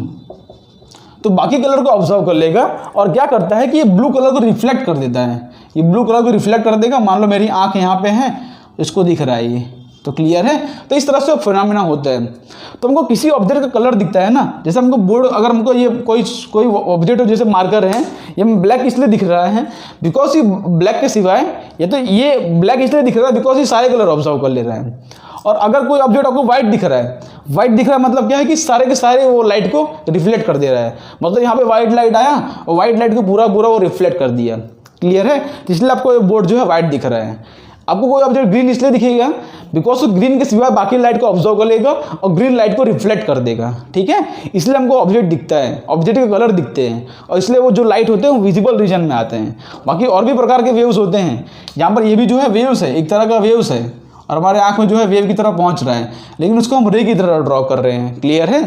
तो बाकी कलर को ऑब्जर्व कर लेगा और क्या करता है कि ये ब्लू कलर को रिफ्लेक्ट कर देता है, ये ब्लू कलर को रिफ्लेक्ट कर देगा। मान लो मेरी आंख यहाँ पे है, इसको दिख रहा है ये, तो क्लियर है। तो इस तरह से फिनोमेना होता है। तो हमको किसी ऑब्जेक्ट का कलर दिखता है ना, जैसे हमको बोर्ड, अगर हमको ये कोई ऑब्जेक्ट जैसे मार्कर है, ये ब्लैक इसलिए दिख रहा है बिकॉज ये ब्लैक के सिवाय, या तो ये ब्लैक इसलिए दिख रहा है बिकॉज ये सारे कलर ऑब्जर्व कर ले रहा है। और अगर कोई ऑब्जेक्ट आपको व्हाइट दिख रहा है, व्हाइट दिख रहा है मतलब क्या है कि सारे के सारे वो लाइट को रिफ्लेक्ट कर दे रहा है, मतलब यहाँ पे व्हाइट लाइट आया और व्हाइट लाइट को पूरा वो रिफ्लेक्ट कर दिया, क्लियर है। इसलिए आपको ये बोर्ड जो है व्हाइट दिख रहा है। आपको कोई ऑब्जेक्ट ग्रीन इसलिए दिखेगा बिकॉज ग्रीन के सिवाय बाकी लाइट को ऑब्जर्व कर लेगा और ग्रीन लाइट को रिफ्लेक्ट कर देगा, ठीक है। इसलिए हमको ऑब्जेक्ट दिखता है, ऑब्जेक्ट के कलर दिखते हैं, और इसलिए वो जो लाइट होते हैं वो विजिबल रीजन में आते हैं। बाकी और भी प्रकार के वेव्स होते हैं, यहाँ पर ये भी जो है वेव्स है, एक तरह का वेव्स है, और हमारे आँख में जो है वेव की तरह पहुँच रहा है, लेकिन उसको हम रे की तरह ड्रॉ कर रहे हैं, क्लियर है।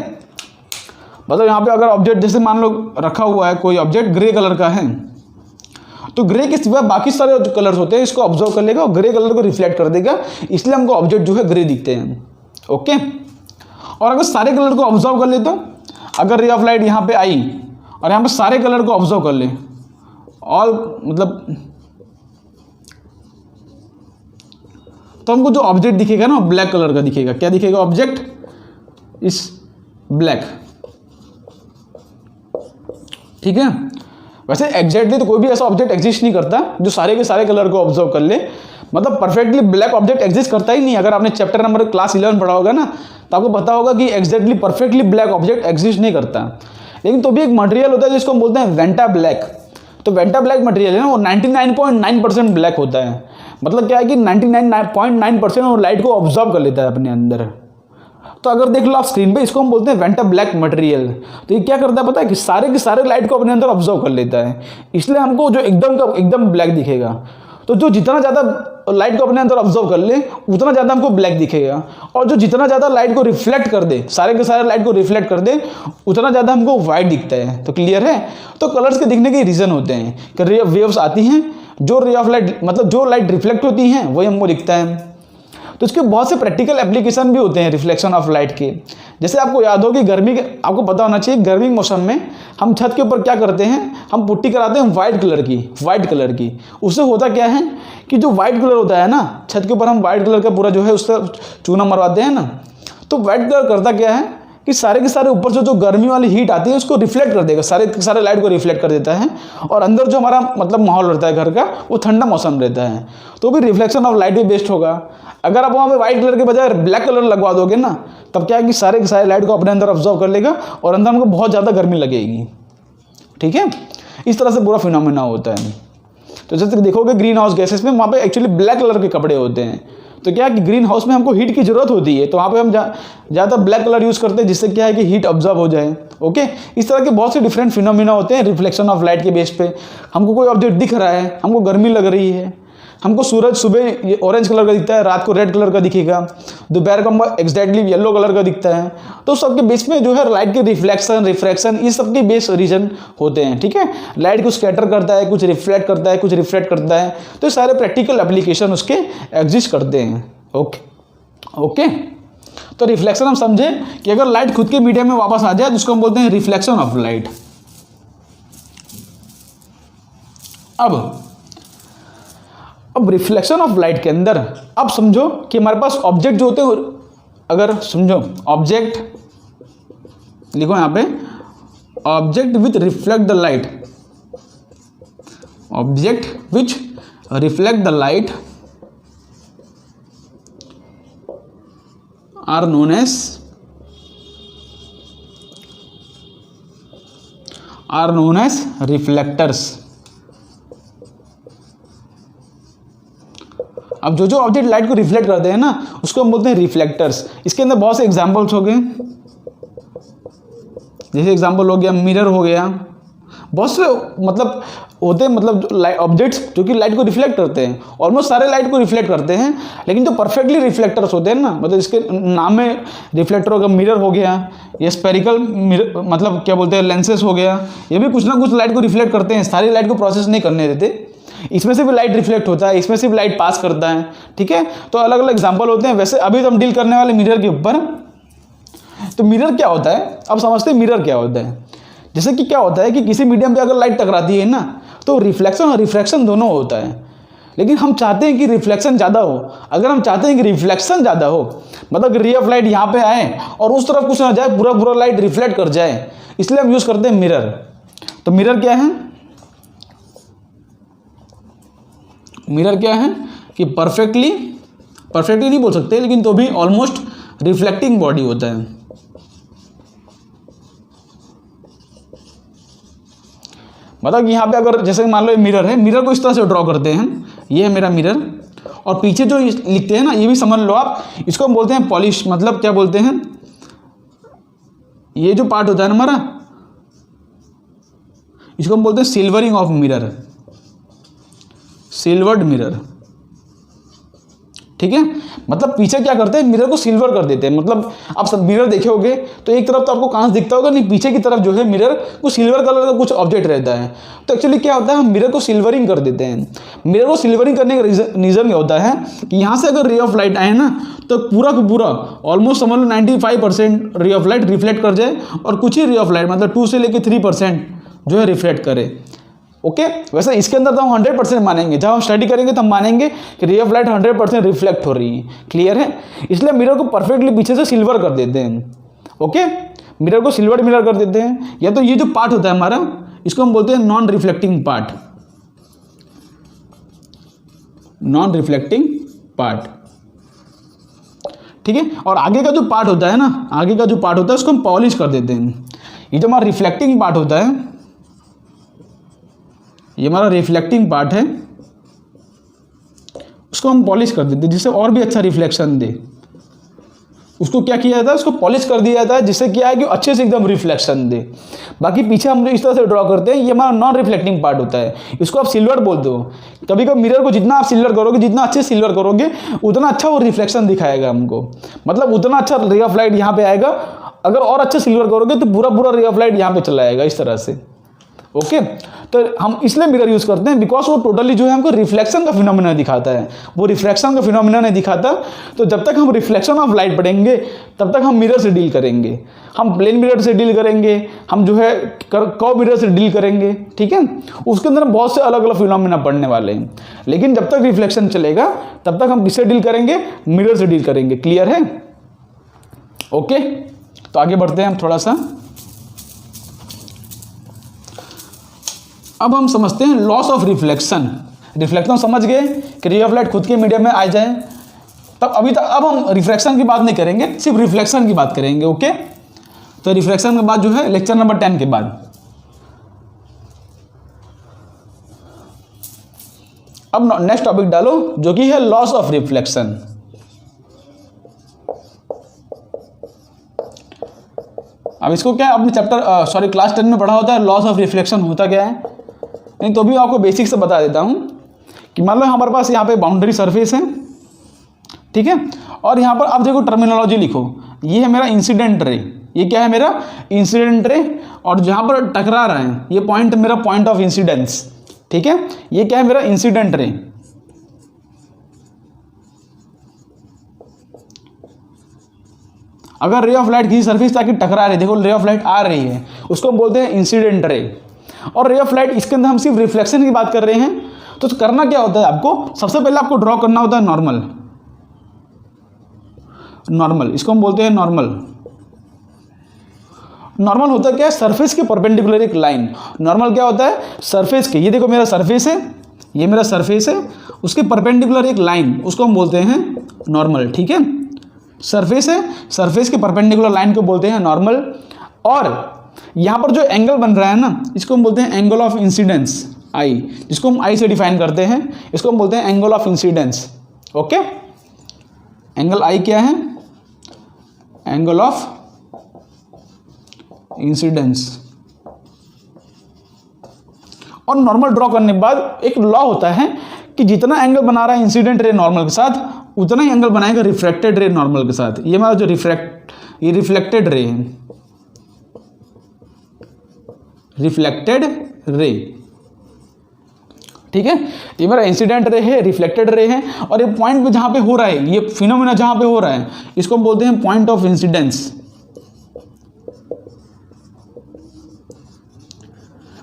मतलब यहाँ पे अगर ऑब्जेक्ट जैसे मान लो रखा हुआ है, कोई ऑब्जेक्ट ग्रे कलर का है, तो ग्रे के सिवा बाकी सारे जो कलर्स होते हैं इसको ऑब्जर्व कर लेगा और ग्रे कलर को रिफ्लेक्ट कर देगा, इसलिए हमको ऑब्जेक्ट जो है ग्रे दिखते हैं, ओके। और अगर सारे कलर को ऑब्जर्व कर ले, तो अगर रे ऑफ लाइट यहाँ पे आई और यहाँ पे सारे कलर को ऑब्जर्व कर ले, ऑल मतलब, तो हमको जो ऑब्जेक्ट दिखेगा ना ब्लैक कलर का दिखेगा। क्या दिखेगा ऑब्जेक्ट? इस ब्लैक, ठीक है। वैसे एग्जैक्टली तो कोई भी ऐसा ऑब्जेक्ट एग्जिस्ट नहीं करता जो सारे के सारे कलर को ऑब्जर्व कर ले, मतलब परफेक्टली ब्लैक ऑब्जेक्ट एग्जिस्ट करता ही नहीं। अगर आपने चैप्टर नंबर क्लास 11 पढ़ा होगा ना, तो आपको पता होगा कि exactly perfectly black object exist नहीं करता। लेकिन तो भी एक मटेरियल होता है जिसको हम बोलते हैं वेंटा ब्लैक। तो वेंटा ब्लैक मटेरियल है ना, वो 99.9% ब्लैक होता है। मतलब क्या है कि 99.9% वो लाइट को ऑब्जर्व कर लेता है अपने अंदर। तो अगर देख लो आप स्क्रीन पे, इसको हम बोलते हैं वेंटा ब्लैक मटेरियल। तो ये क्या करता है पता है कि सारे के सारे लाइट को अपने अंदर ऑब्जर्व कर लेता है, इसलिए हमको जो एकदम ब्लैक दिखेगा। तो जो जितना ज़्यादा लाइट को अपने अंदर ऑब्जर्व कर ले उतना ज़्यादा हमको ब्लैक दिखेगा, और जो जितना ज़्यादा लाइट को रिफ्लेक्ट कर दे, सारे के सारे लाइट को रिफ्लेक्ट कर दे, उतना ज़्यादा हमको वाइट दिखता है। तो क्लियर है। तो कलर्स के दिखने के रीज़न होते हैं कि रे ऑफ वेव्स आती हैं, जो रे ऑफ लाइट मतलब जो लाइट रिफ्लेक्ट होती हैं वही हमको दिखता है। तो इसके बहुत से प्रैक्टिकल एप्लीकेशन भी होते हैं रिफ्लेक्शन ऑफ लाइट के। जैसे आपको याद हो कि गर्मी के, आपको पता होना चाहिए गर्मी के मौसम में हम छत के ऊपर क्या करते हैं, हम पुट्टी कराते हैं वाइट कलर की। उससे होता क्या है कि जो वाइट कलर होता है ना, छत के ऊपर हम वाइट कलर का पूरा जो है उससे चूना मरवाते हैं ना, तो वाइट कलर करता क्या है कि सारे के सारे ऊपर से जो गर्मी वाली हीट आती है उसको रिफ्लेक्ट कर देगा, सारे के सारे लाइट को रिफ्लेक्ट कर देता है, और अंदर जो हमारा मतलब माहौल रहता है घर का, वो ठंडा मौसम रहता है। तो भी रिफ्लेक्शन ऑफ लाइट भी बेस्ट होगा। अगर आप वहाँ पे व्हाइट कलर के बजाय ब्लैक कलर लगवा दोगे ना, तब क्या है कि सारे के सारे लाइट को अपने अंदर ऑब्जर्व कर लेगा और अंदर हमको बहुत ज़्यादा गर्मी लगेगी, ठीक है। इस तरह से पूरा फिनोमेना होता है। तो जैसे देखोगे ग्रीन हाउस गैसेस में, वहाँ पे एक्चुअली ब्लैक कलर के कपड़े होते हैं। तो क्या है कि ग्रीन हाउस में हमको हीट की ज़रूरत होती है, तो वहाँ पे हम ज़्यादा ब्लैक कलर यूज़ करते हैं, जिससे क्या है कि हीट ऑब्जर्व हो जाए, ओके। इस तरह के बहुत से डिफरेंट फिनोमेना होते हैं रिफ्लेक्शन ऑफ लाइट के बेस पे। हमको कोई ऑब्जेक्ट दिख रहा है, हमको गर्मी लग रही है, हमको सूरज सुबह ये ऑरेंज कलर का दिखता है, रात को रेड कलर का दिखेगा, दोपहर को एग्जैक्टली येलो कलर का दिखता है। तो सबके बेस में जो है लाइट के रिफ्लेक्शन, रिफ्रैक्शन, ये सबके बेस रीजन होते हैं। ठीक है, लाइट कुछ स्कैटर करता है, कुछ रिफ्लेक्ट करता है, कुछ रिफ्लेक्ट करता है, तो सारे प्रैक्टिकल एप्लीकेशन उसके एग्जिस्ट करते हैं। ओके, तो रिफ्लेक्शन हम समझे कि अगर लाइट खुद के मीडियम में वापस आ जाए तो उसको हम बोलते हैं रिफ्लेक्शन ऑफ लाइट। अब रिफ्लेक्शन ऑफ लाइट के अंदर अब समझो कि हमारे पास ऑब्जेक्ट जो होते हैं, अगर समझो ऑब्जेक्ट लिखो यहां पे, object which reflect the light, object which reflect the light are known as reflectors। अब जो ऑब्जेक्ट लाइट को रिफ्लेक्ट करते हैं ना उसको हम बोलते हैं रिफ्लेक्टर्स। इसके अंदर बहुत से एग्जांपल्स हो गए, जैसे एग्जांपल हो गया मिरर हो गया, बहुत से मतलब होते हैं, मतलब ऑब्जेक्ट्स जो कि लाइट को रिफ्लेक्ट करते हैं। ऑलमोस्ट सारे लाइट को रिफ्लेक्ट करते हैं, लेकिन जो परफेक्टली रिफ्लेक्टर्स होते हैं ना, मतलब इसके नाम में रिफ्लेक्टर होगा, मिरर हो गया, ये स्पेरिकल मिरर मतलब क्या बोलते हैं लेंसेस हो गया, ये भी कुछ ना कुछ लाइट को रिफ्लेक्ट करते हैं, सारी लाइट को प्रोसेस नहीं करने देते। इसमें से भी लाइट रिफ्लेक्ट होता है, इसमें से भी लाइट पास करता है। ठीक है, तो अलग अलग एग्जाम्पल होते हैं। वैसे अभी तो हम डील करने वाले मिरर के ऊपर। तो मिरर क्या होता है, अब समझते हैं मिरर क्या होता है। जैसे कि क्या होता है कि किसी मीडियम पे अगर लाइट टकराती है ना तो रिफ्लेक्शन और रिफ्रैक्शन दोनों होता है, लेकिन हम चाहते हैं कि रिफ्लेक्शन ज़्यादा हो। अगर हम चाहते हैं कि रिफ्लेक्शन ज़्यादा हो, मतलब रे ऑफ लाइट यहाँ पे आए और उस तरफ कुछ ना जाए, पूरा लाइट रिफ्लेक्ट कर जाए, इसलिए हम यूज़ करते हैं मिरर। तो मिरर क्या है, मिरर क्या है कि परफेक्टली नहीं बोल सकते, लेकिन तो भी ऑलमोस्ट रिफ्लेक्टिंग बॉडी होता है। मतलब यहाँ पे अगर जैसे मान लो मिरर है, मिरर को इस तरह से ड्रॉ करते हैं, ये है मेरा मिरर, और पीछे जो लिखते हैं ना ये भी समझ लो आप, इसको हम बोलते हैं पॉलिश, मतलब क्या बोलते हैं, ये जो पार्ट होता है ना हमारा, इसको हम बोलते हैं silvering of mirror, silvered mirror. ठीक है, मतलब पीछे क्या करते हैं, मिरर को सिल्वर कर देते हैं। मतलब आप सब मिरर देखे होगे तो एक तरफ तो आपको कांच दिखता होगा, नहीं पीछे की तरफ जो है मिरर को सिल्वर कलर का कुछ ऑब्जेक्ट रहता है। तो एक्चुअली क्या होता है, हम मिरर को सिल्वरिंग कर देते हैं। मिरर को सिल्वरिंग करने का रीजन क्या होता है कि यहाँ से अगर रे ऑफ लाइट आए ना तो पूरा का पूरा ऑलमोस्ट समझ लो 95% रे ऑफ लाइट रिफ्लेक्ट कर जाए, और कुछ ही रे ऑफ लाइट मतलब 2 से लेकर 3% जो है रिफ्लेक्ट करे। ओके, वैसे इसके अंदर तो हम 100% मानेंगे, जब हम स्टडी करेंगे तो हम मानेंगे कि रे ऑफ लाइट 100% रिफ्लेक्ट हो रही है। क्लियर है, इसलिए मिरर को परफेक्टली पीछे से सिल्वर कर देते हैं। ओके, मिरर को सिल्वर मिरर कर देते हैं। या तो ये जो पार्ट होता है हमारा, इसको हम बोलते हैं non reflecting part, non reflecting part. ठीक है, और आगे का जो पार्ट होता है ना, आगे का जो पार्ट होता है उसको हम पॉलिश कर देते हैं। ये जो हमारा रिफ्लेक्टिंग पार्ट होता है, ये हमारा रिफ्लेक्टिंग पार्ट है, उसको हम पॉलिश कर देते हैं जिससे और भी अच्छा रिफ्लेक्शन दे। उसको क्या किया जाता है, उसको पॉलिश कर दिया जाता है, जिससे क्या है कि अच्छे से एकदम रिफ्लेक्शन दे। बाकी पीछे हम जो इस तरह से ड्रॉ करते हैं, ये हमारा नॉन रिफ्लेक्टिंग पार्ट होता है, इसको आप सिल्वर बोलते हो। कभी कभी मिरर को जितना आप सिल्वर करोगे, जितना अच्छे सिल्वर करोगे, उतना अच्छा वो रिफ्लेक्शन दिखाएगा हमको, मतलब उतना अच्छा रे ऑफ लाइट यहाँ पे आएगा। अगर और अच्छा सिल्वर करोगे तो पूरा रे ऑफ लाइट यहाँ पे चला आएगा इस तरह से। ओके, तो हम इसलिए मिरर यूज करते हैं बिकॉज वो टोटली जो है हमको रिफ्लेक्शन का फिनोमिना दिखाता है, वो रिफ्लेक्शन का फिनोमिना नहीं दिखाता। तो जब तक हम रिफ्लेक्शन ऑफ लाइट पढ़ेंगे तब तक हम मिरर से डील करेंगे, हम प्लेन मिरर से डील करेंगे, हम जो है कर्व मिरर से डील करेंगे। ठीक है, उसके अंदर बहुत से अलग अलग फिनोमिना पढ़ने वाले हैं, लेकिन जब तक रिफ्लेक्शन चलेगा तब तक हम किससे डील करेंगे, मिरर से डील करेंगे। क्लियर है? ओके, तो आगे बढ़ते हैं हम थोड़ा सा। अब हम समझते हैं लॉस ऑफ रिफ्लेक्शन। रिफ्लेक्शन समझ गए कि रे ऑफ लाइट खुद के मीडियम में आ जाए, तब अब हम रिफ्लेक्शन की बात नहीं करेंगे, सिर्फ रिफ्लेक्शन की बात करेंगे। ओके, तो रिफ्लेक्शन के बाद जो है लेक्चर नंबर 10 के बाद अब नेक्स्ट टॉपिक डालो जो कि है लॉस ऑफ रिफ्लेक्शन। अब इसको क्या अपने चैप्टर क्लास 10 में पढ़ा होता है, लॉस ऑफ रिफ्लेक्शन होता क्या है, नहीं तो भी आपको बेसिक से बता देता हूं कि मान लो हमारे पास यहाँ पे बाउंड्री सरफेस है, ठीक है, और यहाँ पर अब देखो टर्मिनोलॉजी लिखो, ये है मेरा इंसिडेंट रे, ये क्या है मेरा इंसिडेंट रे, और जहाँ पर टकरा रहा है ये पॉइंट मेरा पॉइंट ऑफ इंसिडेंस, ठीक है, ये क्या है मेरा इंसिडेंट रे। अगर रे ऑफ लाइट किसी सरफेस ताकि टकरा रही, देखो रे ऑफ लाइट आ रही है, उसको हम बोलते हैं इंसिडेंट रे। और रे ऑफ लाइट इसके अंदर हम सिर्फ रिफ्लेक्शन की बात कर रहे हैं, तो करना क्या होता है आपको, सबसे पहले आपको ड्रॉ करना होता है नॉर्मल। नॉर्मल इसको हम बोलते हैं नॉर्मल। नॉर्मल होता है क्या है, सरफेस के परपेंडिकुलर एक लाइन। नॉर्मल क्या होता है, सरफेस के, ये देखो मेरा सरफेस है, ये मेरा सरफेस है, उसके परपेंडिकुलर एक लाइन, उसको हम बोलते हैं नॉर्मल, ठीक है। सरफेस है, सरफेस के परपेंडिकुलर लाइन को बोलते हैं नॉर्मल। और यहाँ पर जो एंगल बन रहा है ना, इसको हम बोलते हैं एंगल ऑफ इंसिडेंस, आई, जिसको हम आई से डिफाइन करते हैं, इसको हम बोलते हैं angle of incidence. Okay, angle I क्या है, एंगल ऑफ इंसिडेंस। और नॉर्मल ड्रॉ करने के बाद एक लॉ होता है कि जितना एंगल बना रहा है इंसिडेंट रे नॉर्मल के साथ, उतना ही एंगल बनाएगा रिफ्रैक्टेड रे नॉर्मल के साथ। ये हमारा जो ये रिफ्लेक्टेड रे है, रिफ्लेक्टेड रे, ठीक है, ये मेरा इंसिडेंट रे है, रिफ्लेक्टेड रे है, और ये पॉइंट पे जहां पे हो रहा है, ये फिनोमेना जहां पे हो रहा है, इसको हम बोलते हैं पॉइंट ऑफ इंसिडेंस।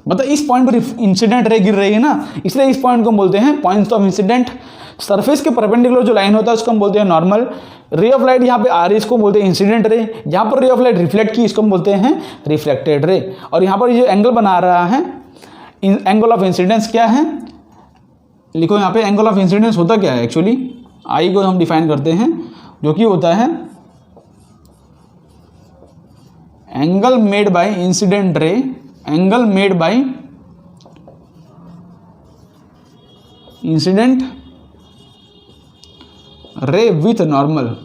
मतलब इस पॉइंट पर इंसिडेंट रे गिर रही है ना, इसलिए इस पॉइंट को हम बोलते हैं पॉइंट ऑफ इंसिडेंट। सरफेस के परपेंडिकुलर जो लाइन होता है उसको हम बोलते हैं नॉर्मल। रे ऑफ लाइट यहाँ पे आ रही है, इसको बोलते हैं इंसिडेंट रे। यहाँ पर रे ऑफ लाइट रिफ्लेक्ट की, इसको हम बोलते हैं रिफ्लेक्टेड रे। और यहाँ पर ये एंगल बना रहा है, एंगल ऑफ इंसिडेंस क्या है, लिखो यहाँ पे एंगल ऑफ इंसिडेंस होता क्या है, एक्चुअली आई को हम डिफाइन करते हैं, जो कि होता है angle made bye incident ray, angle made bye incident ray with normal.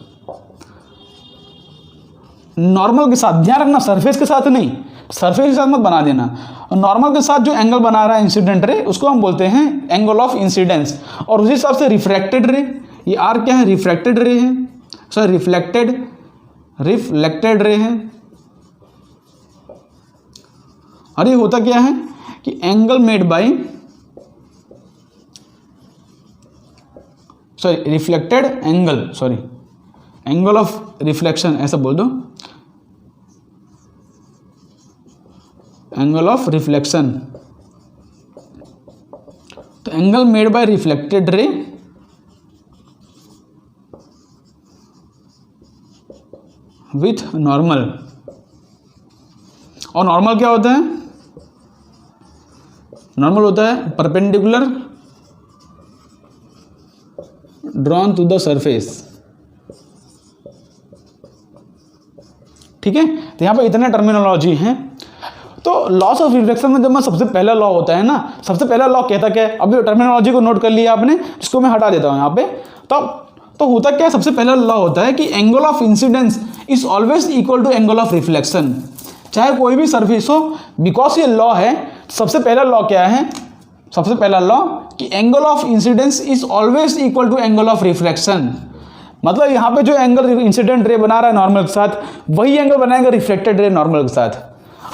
Normal के साथ, ध्यान रखना सरफेस के साथ नहीं, सरफेस के साथ मत बना देना। नॉर्मल के साथ जो एंगल बना रहा है इंसिडेंट रे, उसको हम बोलते हैं एंगल ऑफ इंसिडेंस। और उसी हिसाब से रिफ्रैक्टेड रे, ये आर क्या है, रिफ्रैक्टेड रे है, सॉरी रिफ्लेक्टेड रे है। और ये होता क्या है कि angle made by, sorry reflected angle, sorry angle of reflection ऐसा बोल दो, एंगल ऑफ रिफ्लेक्शन। तो angle made by reflected ray with normal. और नॉर्मल क्या होता है, नॉर्मल होता है perpendicular drawn to the surface, ठीक है। तो यहाँ पे इतने टर्मिनोलॉजी हैं। तो लॉस ऑफ रिफ्लेक्शन में जब मैं सबसे पहला लॉ होता है ना, सबसे पहला लॉ कहता क्या है, अभी टर्मिनोलॉजी को नोट कर लिया आपने, जिसको मैं हटा देता हूँ यहाँ पे। तो होता क्या है, सबसे पहला लॉ होता है कि angle of incidence is always equal to angle of reflection, चाहे कोई भी सरफेस हो। बिकॉज ये लॉ है, सबसे पहला लॉ क्या है, सबसे पहला लॉ कि angle of incidence is always equal to angle of reflection. मतलब यहाँ पे जो एंगल इंसिडेंट रे बना रहा है नॉर्मल के साथ, वही एंगल बनाएगा रिफ्लेक्टेड रे नॉर्मल के साथ।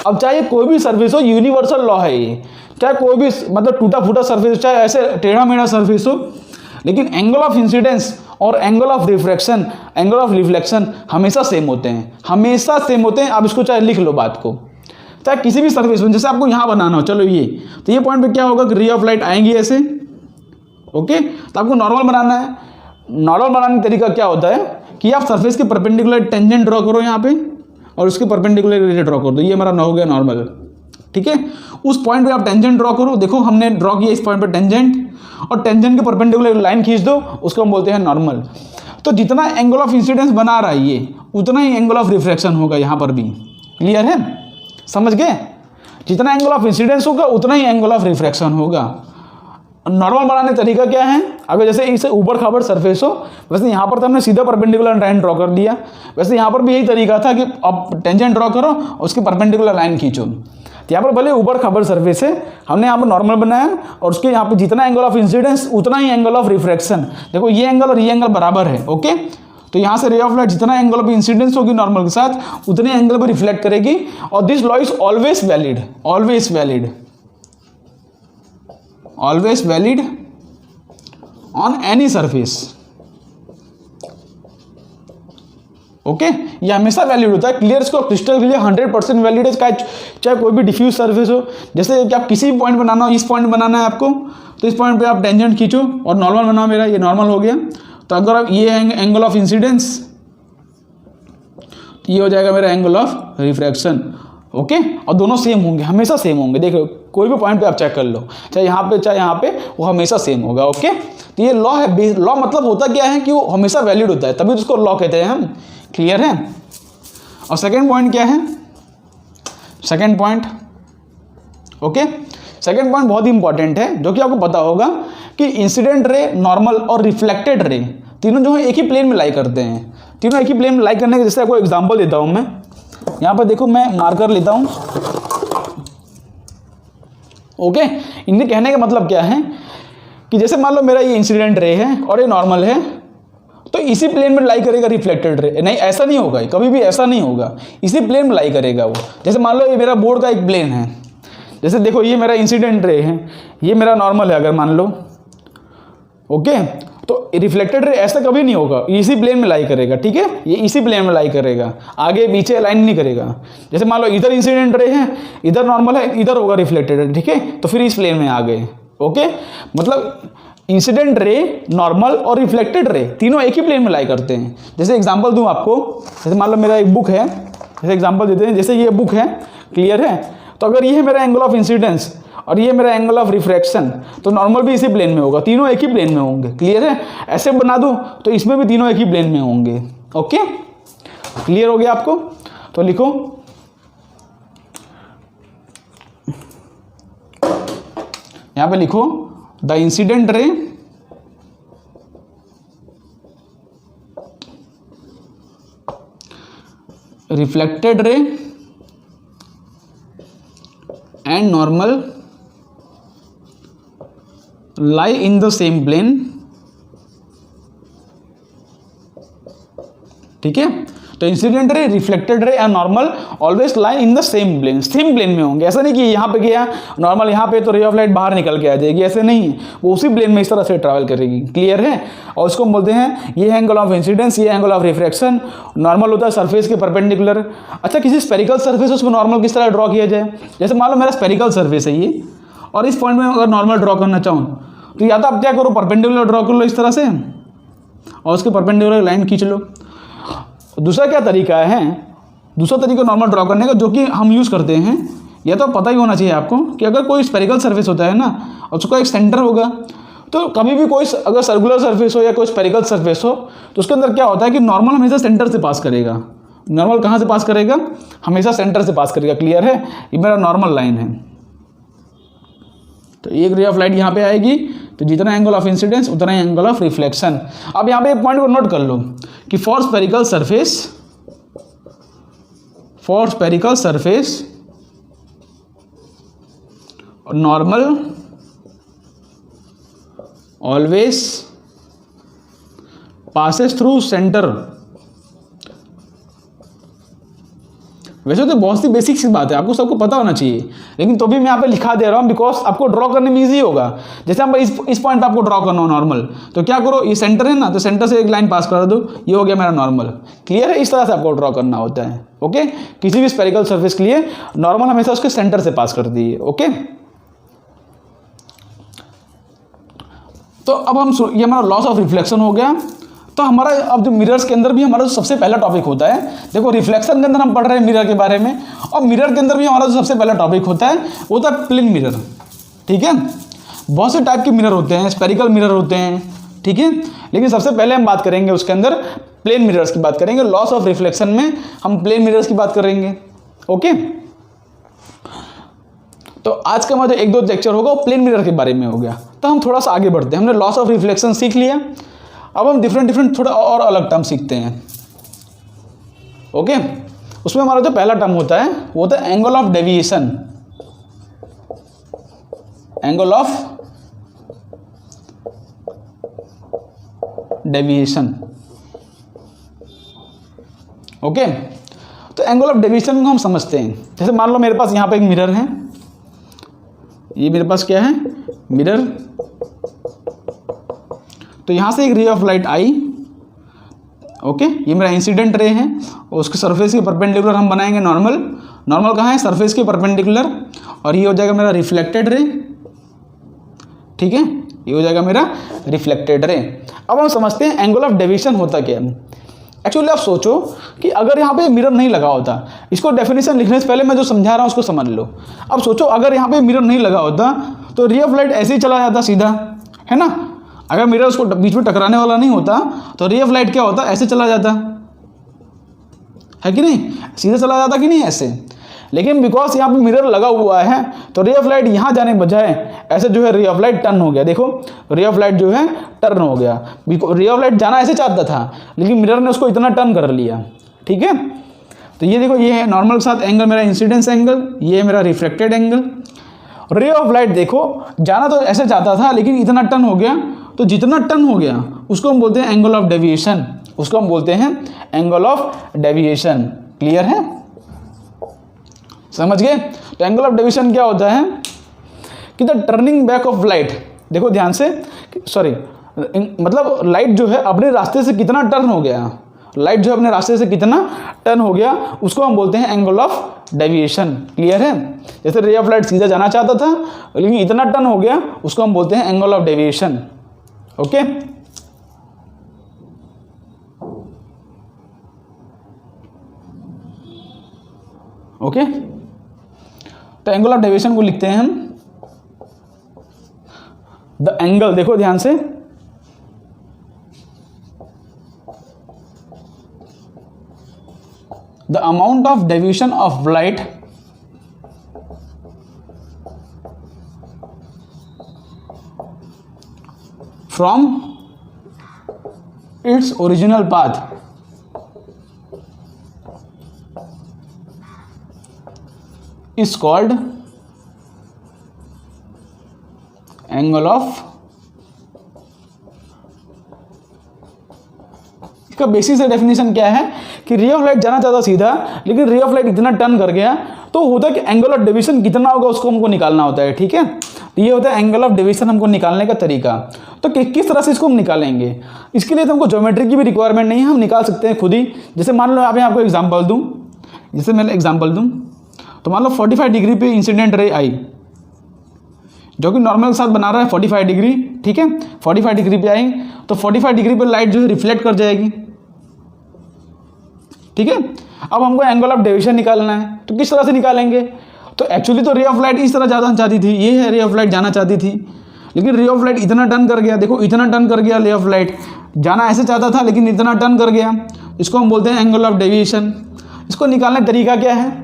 अब चाहे कोई भी सरफेस हो, यूनिवर्सल लॉ है ये, चाहे कोई भी मतलब टूटा फूटा सरफेस, चाहे ऐसे टेढ़ा मेढ़ा सरफेस हो, लेकिन एंगल ऑफ इंसिडेंस और angle of refraction, angle of reflection हमेशा सेम होते हैं, हमेशा सेम होते हैं। आप इसको चाहे लिख लो बात को, चाहे किसी भी सरफेस में, जैसे आपको यहाँ बनाना हो, चलो ये, तो ये पॉइंट पे क्या होगा कि रे ऑफ लाइट आएंगी ऐसे, ओके। तो आपको नॉर्मल बनाना है। नॉर्मल बनाने का तरीका क्या होता है कि आप सरफेस के परपेंडिकुलर टेंजेंट ड्रॉ करो यहाँ पे, और उसके परपेंडिकुलर रे ड्रॉ कर दो, ये हमारा हो गया नॉर्मल, ठीक है। उस पॉइंट पे आप टेंजेंट ड्रॉ करो, देखो हमने ड्रॉ किया इस पॉइंट पे टेंजेंट, और टेंजेंट के परपेंडिकुलर लाइन खींच दो, उसको हम बोलते हैं नॉर्मल। तो जितना एंगल ऑफ इंसिडेंस बना रहा है ये, उतना ही एंगल ऑफ रिफ्रैक्शन होगा यहाँ पर भी। क्लियर है, समझ गए? जितना एंगल ऑफ इंसिडेंस होगा उतना ही एंगल ऑफ रिफ्रैक्शन होगा। नॉर्मल बनाने का तरीका क्या है, अगर जैसे इसे ऊबड़ खाबड़ सरफेस हो, वैसे यहाँ पर तो हमने सीधा परपेंडिकुलर लाइन ड्रॉ कर दिया, वैसे यहाँ पर भी यही तरीका था कि अब टेंजेंट ड्रॉ करो, उसके परपेंडिकुलर लाइन खींचो। तो यहाँ पर भले ऊपर खबर सरफेस है, हमने यहाँ पर नॉर्मल बनाया और उसके यहाँ पे जितना एंगल ऑफ इंसिडेंस उतना ही एंगल ऑफ रिफ्रैक्शन। देखो ये एंगल और ये एंगल बराबर है। ओके, तो यहाँ से रे ऑफ लाइट जितना एंगल ऑफ इंसिडेंस होगी नॉर्मल के साथ उतने एंगल पर रिफ्लेक्ट करेगी। और this law is always valid, always valid, always valid on any surface. Okay, ये हमेशा वैलिड होता है। क्लियर, इसको क्रिस्टल क्लियर 100% वैलिड है, चाहे कोई भी डिफ्यूज सरफेस हो। जैसे कि आप किसी भी पॉइंट बनाना हो, इस पॉइंट बनाना है आपको, तो इस पॉइंट पे आप टेंजेंट खींचो और नॉर्मल बनाओ। मेरा ये नॉर्मल हो गया, तो अगर आप ये एंगल ऑफ इंसिडेंस, ये हो जाएगा मेरा एंगल ऑफ रिफ्रैक्शन। ओके, और दोनों सेम होंगे, हमेशा सेम होंगे। देखो कोई भी पॉइंट पे आप चेक कर लो, चाहे यहाँ पे चाहे यहाँ पे, वो हमेशा सेम होगा। ओके, तो ये लॉ है। लॉ मतलब होता क्या है कि वो हमेशा वैलिड होता है, तभी तो उसको लॉ कहते हैं हम। क्लियर है। और सेकेंड पॉइंट क्या है, second point, okay, second point बहुत ही इंपॉर्टेंट है, जो कि आपको पता होगा कि इंसिडेंट रे, नॉर्मल और रिफ्लेक्टेड रे तीनों जो है एक ही प्लेन में लाई करते हैं। तीनों एक ही प्लेन में लाई करने के, जैसे आपको एग्जांपल देता हूं मैं। यहां पर देखो, मैं मार्कर लेता हूं। ओके, इनके कहने का मतलब क्या है कि जैसे मान लो मेरा ये इंसिडेंट रे है और ये नॉर्मल है, तो इसी प्लेन में लाई करेगा रिफ्लेक्टेड रे। नहीं, ऐसा नहीं होगा, कभी भी ऐसा नहीं होगा, इसी प्लेन में लाई करेगा वो। जैसे मान लो ये मेरा बोर्ड का एक प्लेन है, जैसे देखो ये मेरा इंसिडेंट रे है, ये मेरा नॉर्मल है, अगर मान लो। ओके, तो रिफ्लेक्टेड रे ऐसा कभी नहीं होगा, इसी प्लेन में लाई करेगा। ठीक है, ये इसी प्लेन में लाई करेगा, आगे पीछे लाइन नहीं करेगा। जैसे मान लो इधर इंसिडेंट रे है, इधर नॉर्मल है, इधर होगा रिफ्लेक्टेड रे। ठीक है, तो फिर इस प्लेन में आ गए। ओके, मतलब इंसिडेंट रे, नॉर्मल और रिफ्लेक्टेड रे तीनों एक ही प्लेन में लाई करते हैं। जैसे एग्जांपल दूं आपको, जैसे मान लो मेरा एक बुक है, जैसे एग्जांपल देते हैं, जैसे ये बुक है, क्लियर है। तो अगर ये है मेरा एंगल ऑफ इंसिडेंस और ये मेरा एंगल ऑफ रिफ्रैक्शन, तो नॉर्मल भी इसी प्लेन में होगा, तीनों एक ही प्लेन में होंगे। क्लियर है। ऐसे बना दूं तो इसमें भी तीनों एक ही प्लेन में होंगे। ओके, क्लियर हो गया आपको। तो लिखो, यहां पे लिखो, द इंसिडेंट रे रिफ्लेक्टेड रे and normal lie in the same plane। ठीक है, तो incident ray, reflected ray and normal always lie in the same plane, same plane में होंगे। ऐसा नहीं कि यहाँ पे गया नॉर्मल, यहाँ पे तो रे ऑफ लाइट बाहर निकल के आ जाएगी, ऐसे नहीं है, वो उसी प्लेन में इस तरह से ट्रैवल करेगी। क्लियर है। और इसको बोलते हैं, ये एंगल ऑफ इंसिडेंस, ये एंगल ऑफ रिफ्रैक्शन। नॉर्मल होता है सरफेस के परपेंडिकुलर। अच्छा, किसी स्पेरिकल सरफेस है, उसमें नॉर्मल किस तरह ड्रॉ किया जाए। जैसे मान लो मेरा स्पेरिकल सरफेस है ये, और इस पॉइंट में अगर नॉर्मल ड्रॉ करना चाहूँ, तो या तो आप क्या करो, परपेंडिकुलर ड्रॉ कर लो इस तरह से, और उसके परपेंडिकुलर लाइन खींच लो। दूसरा क्या तरीका है, दूसरा तरीका नॉर्मल ड्रॉ करने का, जो कि हम यूज़ करते हैं, यह तो पता ही होना चाहिए आपको कि अगर कोई स्पेरिकल सरफेस होता है ना, और उसका एक सेंटर होगा, तो कभी भी कोई अगर सर्कुलर सरफेस हो या कोई स्पेरिकल सरफेस हो, तो उसके अंदर क्या होता है कि नॉर्मल हमेशा सेंटर से पास करेगा। नॉर्मल कहाँ से पास करेगा, हमेशा सेंटर से पास करेगा। क्लियर है। ये मेरा नॉर्मल लाइन है, तो एक रे ऑफ लाइट यहाँ पे आएगी, तो जितना एंगल ऑफ इंसिडेंस उतना ही एंगल ऑफ रिफ्लेक्शन। अब यहाँ पे एक पॉइंट को नोट कर लो कि for spherical surface normal always passes through centre. वैसे तो बहुत सी बेसिक सी बात है, आपको सबको पता होना चाहिए, लेकिन तो भी मैं यहाँ पे लिखा दे रहा हूँ बिकॉज आपको ड्रॉ करने में इजी होगा। जैसे हम इस पॉइंट पे आपको ड्रॉ करना हो नॉर्मल, तो क्या करो, ये सेंटर है ना, तो सेंटर से एक लाइन पास कर दो, ये हो गया मेरा नॉर्मल। क्लियर है। इस तरह से आपको ड्रॉ करना होता है। ओके, किसी भी स्पेरिकल सर्फेस के लिए नॉर्मल हमेशा उसके सेंटर से पास कर दीजिए। ओके, तो अब हम, ये हमारा लॉस ऑफ रिफ्लेक्शन हो गया। तो हमारा अब जो मिरर्स के अंदर भी हमारा जो सबसे पहला टॉपिक होता है, देखो रिफ्लेक्शन के अंदर हम पढ़ रहे हैं मिरर के बारे में, और मिरर के अंदर भी हमारा जो सबसे पहला टॉपिक होता है वो होता है प्लेन मिरर। ठीक है, बहुत से टाइप के मिरर होते हैं, स्पेरिकल मिरर होते हैं। ठीक है, लेकिन सबसे पहले हम बात करेंगे उसके अंदर प्लेन मिरर्स की बात करेंगे। लॉस ऑफ रिफ्लेक्शन में हम प्लेन मिरर्स की बात करेंगे। ओके, तो आज का हमारा जो 1-2 लेक्चर होगा वो प्लेन मिरर के बारे में हो गया। तो हम थोड़ा सा आगे बढ़ते हैं, हमने लॉस ऑफ रिफ्लेक्शन सीख लिया, अब हम डिफरेंट थोड़ा और अलग टर्म सीखते हैं। ओके, उसमें हमारा जो पहला टर्म होता है वो होता है angle of deviation. Angle of deviation. Okay, तो एंगल ऑफ डेविएशन को हम समझते हैं। जैसे मान लो मेरे पास यहाँ पे एक मिरर है, ये मेरे पास क्या है, मिरर। तो यहाँ से एक ray of light I, okay, ये मेरा इंसिडेंट रे है, और उसके सरफेस के परपेंडिकुलर हम बनाएंगे नॉर्मल। नॉर्मल कहाँ है, सरफेस के परपेंडिकुलर, और ये हो जाएगा मेरा रिफ्लेक्टेड रे। ठीक है, ये हो जाएगा मेरा रिफ्लेक्टेड रे। अब हम समझते हैं एंगल ऑफ डेविएशन होता क्या है। एक्चुअली आप सोचो कि अगर यहाँ पे मिरर नहीं लगा होता, इसको डेफिनेशन लिखने से पहले मैं जो समझा रहा हूँ उसको समझ लो। अब सोचो अगर यहाँ पे मिरर नहीं लगा होता तो रे ऑफ लाइट ऐसे ही चला जाता सीधा, है ना। अगर मिरर उसको बीच में टकराने वाला नहीं होता तो रे ऑफ लाइट क्या होता, ऐसे चला जाता, है कि नहीं, सीधा चला जाता कि नहीं, ऐसे। लेकिन बिकॉज यहाँ पे मिरर लगा हुआ है तो रे ऑफ लाइट यहाँ जाने बजाय ऐसे जो है रे ऑफ लाइट टर्न हो गया। देखो रे ऑफ लाइट जो है टर्न हो गया। रे ऑफ लाइट जाना ऐसे चाहता था लेकिन मिरर ने उसको इतना टर्न कर लिया। ठीक है, तो ये देखो, ये है नॉर्मल के साथ एंगल मेरा इंसिडेंस एंगल, ये है मेरा reflected angle. Ray of light देखो जाना तो ऐसे चाहता था लेकिन इतना टर्न हो गया, तो जितना टर्न हो गया उसको हम बोलते हैं एंगल ऑफ डेविएशन, उसको हम बोलते हैं एंगल ऑफ डेविएशन। क्लियर है, समझ गए। तो एंगल ऑफ डेविएशन क्या होता है कि the turning back of light, देखो ध्यान से, सॉरी, मतलब लाइट जो है अपने रास्ते से कितना टर्न हो गया, लाइट जो है अपने रास्ते से कितना टर्न हो गया, उसको हम बोलते हैं एंगल ऑफ डेविएशन। क्लियर है, जैसे रे ऑफ लाइट सीधा जाना चाहता था लेकिन इतना टर्न हो गया, उसको हम बोलते हैं angle of deviation. Okay, okay, तो एंगल ऑफ डेविएशन को लिखते हैं हम द एंगल, देखो ध्यान से, the amount of deviation of light from its original path is called angle of, इसका बेसिस से डेफिनेशन क्या है कि रे ऑफ लाइट जाना चाहता सीधा लेकिन रे ऑफ लाइट इतना टर्न कर गया, तो होता है कि एंगल ऑफ डेविएशन कितना होगा उसको हमको निकालना होता है। ठीक है, ये होता है एंगल ऑफ डेविएशन हमको निकालने का तरीका। तो किस तरह से इसको हम निकालेंगे, इसके लिए तो हमको ज्योमेट्री की भी रिक्वायरमेंट नहीं है, हम निकाल सकते हैं खुद ही। जैसे मान लो आप आपको एग्जाम्पल दूँ, जैसे मैं एग्जाम्पल दूँ तो मान लो 45 डिग्री पे इंसिडेंट रे आई, जो कि नॉर्मल के साथ बना रहा है 45 डिग्री। ठीक है, 45 डिग्री पे आई तो 45 डिग्री पे लाइट जो है रिफ्लेक्ट कर जाएगी। ठीक है, अब हमको एंगल ऑफ डेविएशन निकालना है, तो किस तरह से निकालेंगे। तो एक्चुअली तो रे ऑफ लाइट इस तरह जाना चाहती थी, ये है रे ऑफ लाइट जाना चाहती थी, लेकिन रे ऑफ लाइट इतना टर्न कर गया, देखो इतना टर्न कर गया, रे ऑफ लाइट जाना ऐसे चाहता था लेकिन इतना टर्न कर गया, इसको हम बोलते हैं एंगल ऑफ डेविएशन। इसको निकालने का तरीका क्या है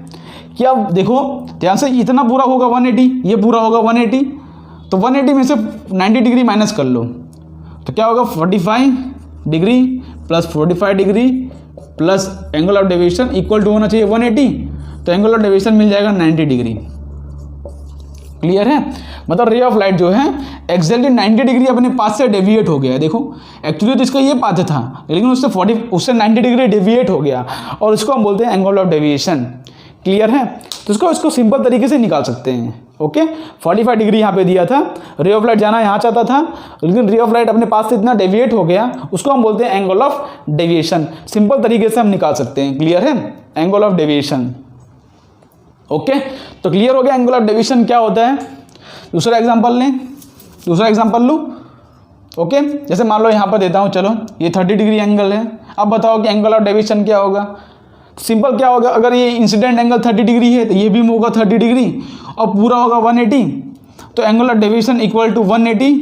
कि अब देखो ध्यान से, इतना पूरा होगा 180, ये पूरा होगा 180, तो 180 में से 90 डिग्री माइनस कर लो तो क्या होगा 45 degree plus 45 degree plus angle of deviation equal to होना चाहिए 180, तो एंगल ऑफ डेविएशन मिल जाएगा 90 डिग्री। क्लियर है, मतलब रे ऑफ लाइट जो है एक्जैक्टली 90 डिग्री अपने पाथ से डेविएट हो गया है। देखो एक्चुअली तो इसका ये पाथ था लेकिन उससे 90 डिग्री डेविएट हो गया, और इसको हम बोलते हैं एंगल ऑफ डेविएशन। क्लियर है, तो इसको सिंपल तरीके से निकाल सकते हैं। ओके, 45 डिग्री यहाँ पे दिया था, रे ऑफ लाइट जाना यहाँ चाहता था लेकिन रे ऑफ लाइट अपने पास से इतना डेविएट हो गया, उसको हम बोलते हैं एंगल ऑफ डेविएशन। सिंपल तरीके से हम निकाल सकते हैं। क्लियर है, एंगल ऑफ डेविएशन। ओके, तो क्लियर हो गया एंगल ऑफ डेविएशन क्या होता है। दूसरा एग्जाम्पल लें, दूसरा एग्जाम्पल लूँ। ओके, जैसे मान लो यहाँ पर देता हूँ, चलो ये 30 डिग्री एंगल है। अब बताओ कि एंगल ऑफ डेविएशन क्या होगा। सिंपल क्या होगा, अगर ये इंसिडेंट एंगल 30 डिग्री है तो ये भी होगा 30 डिग्री और पूरा होगा 180, तो angle of deviation equal to 180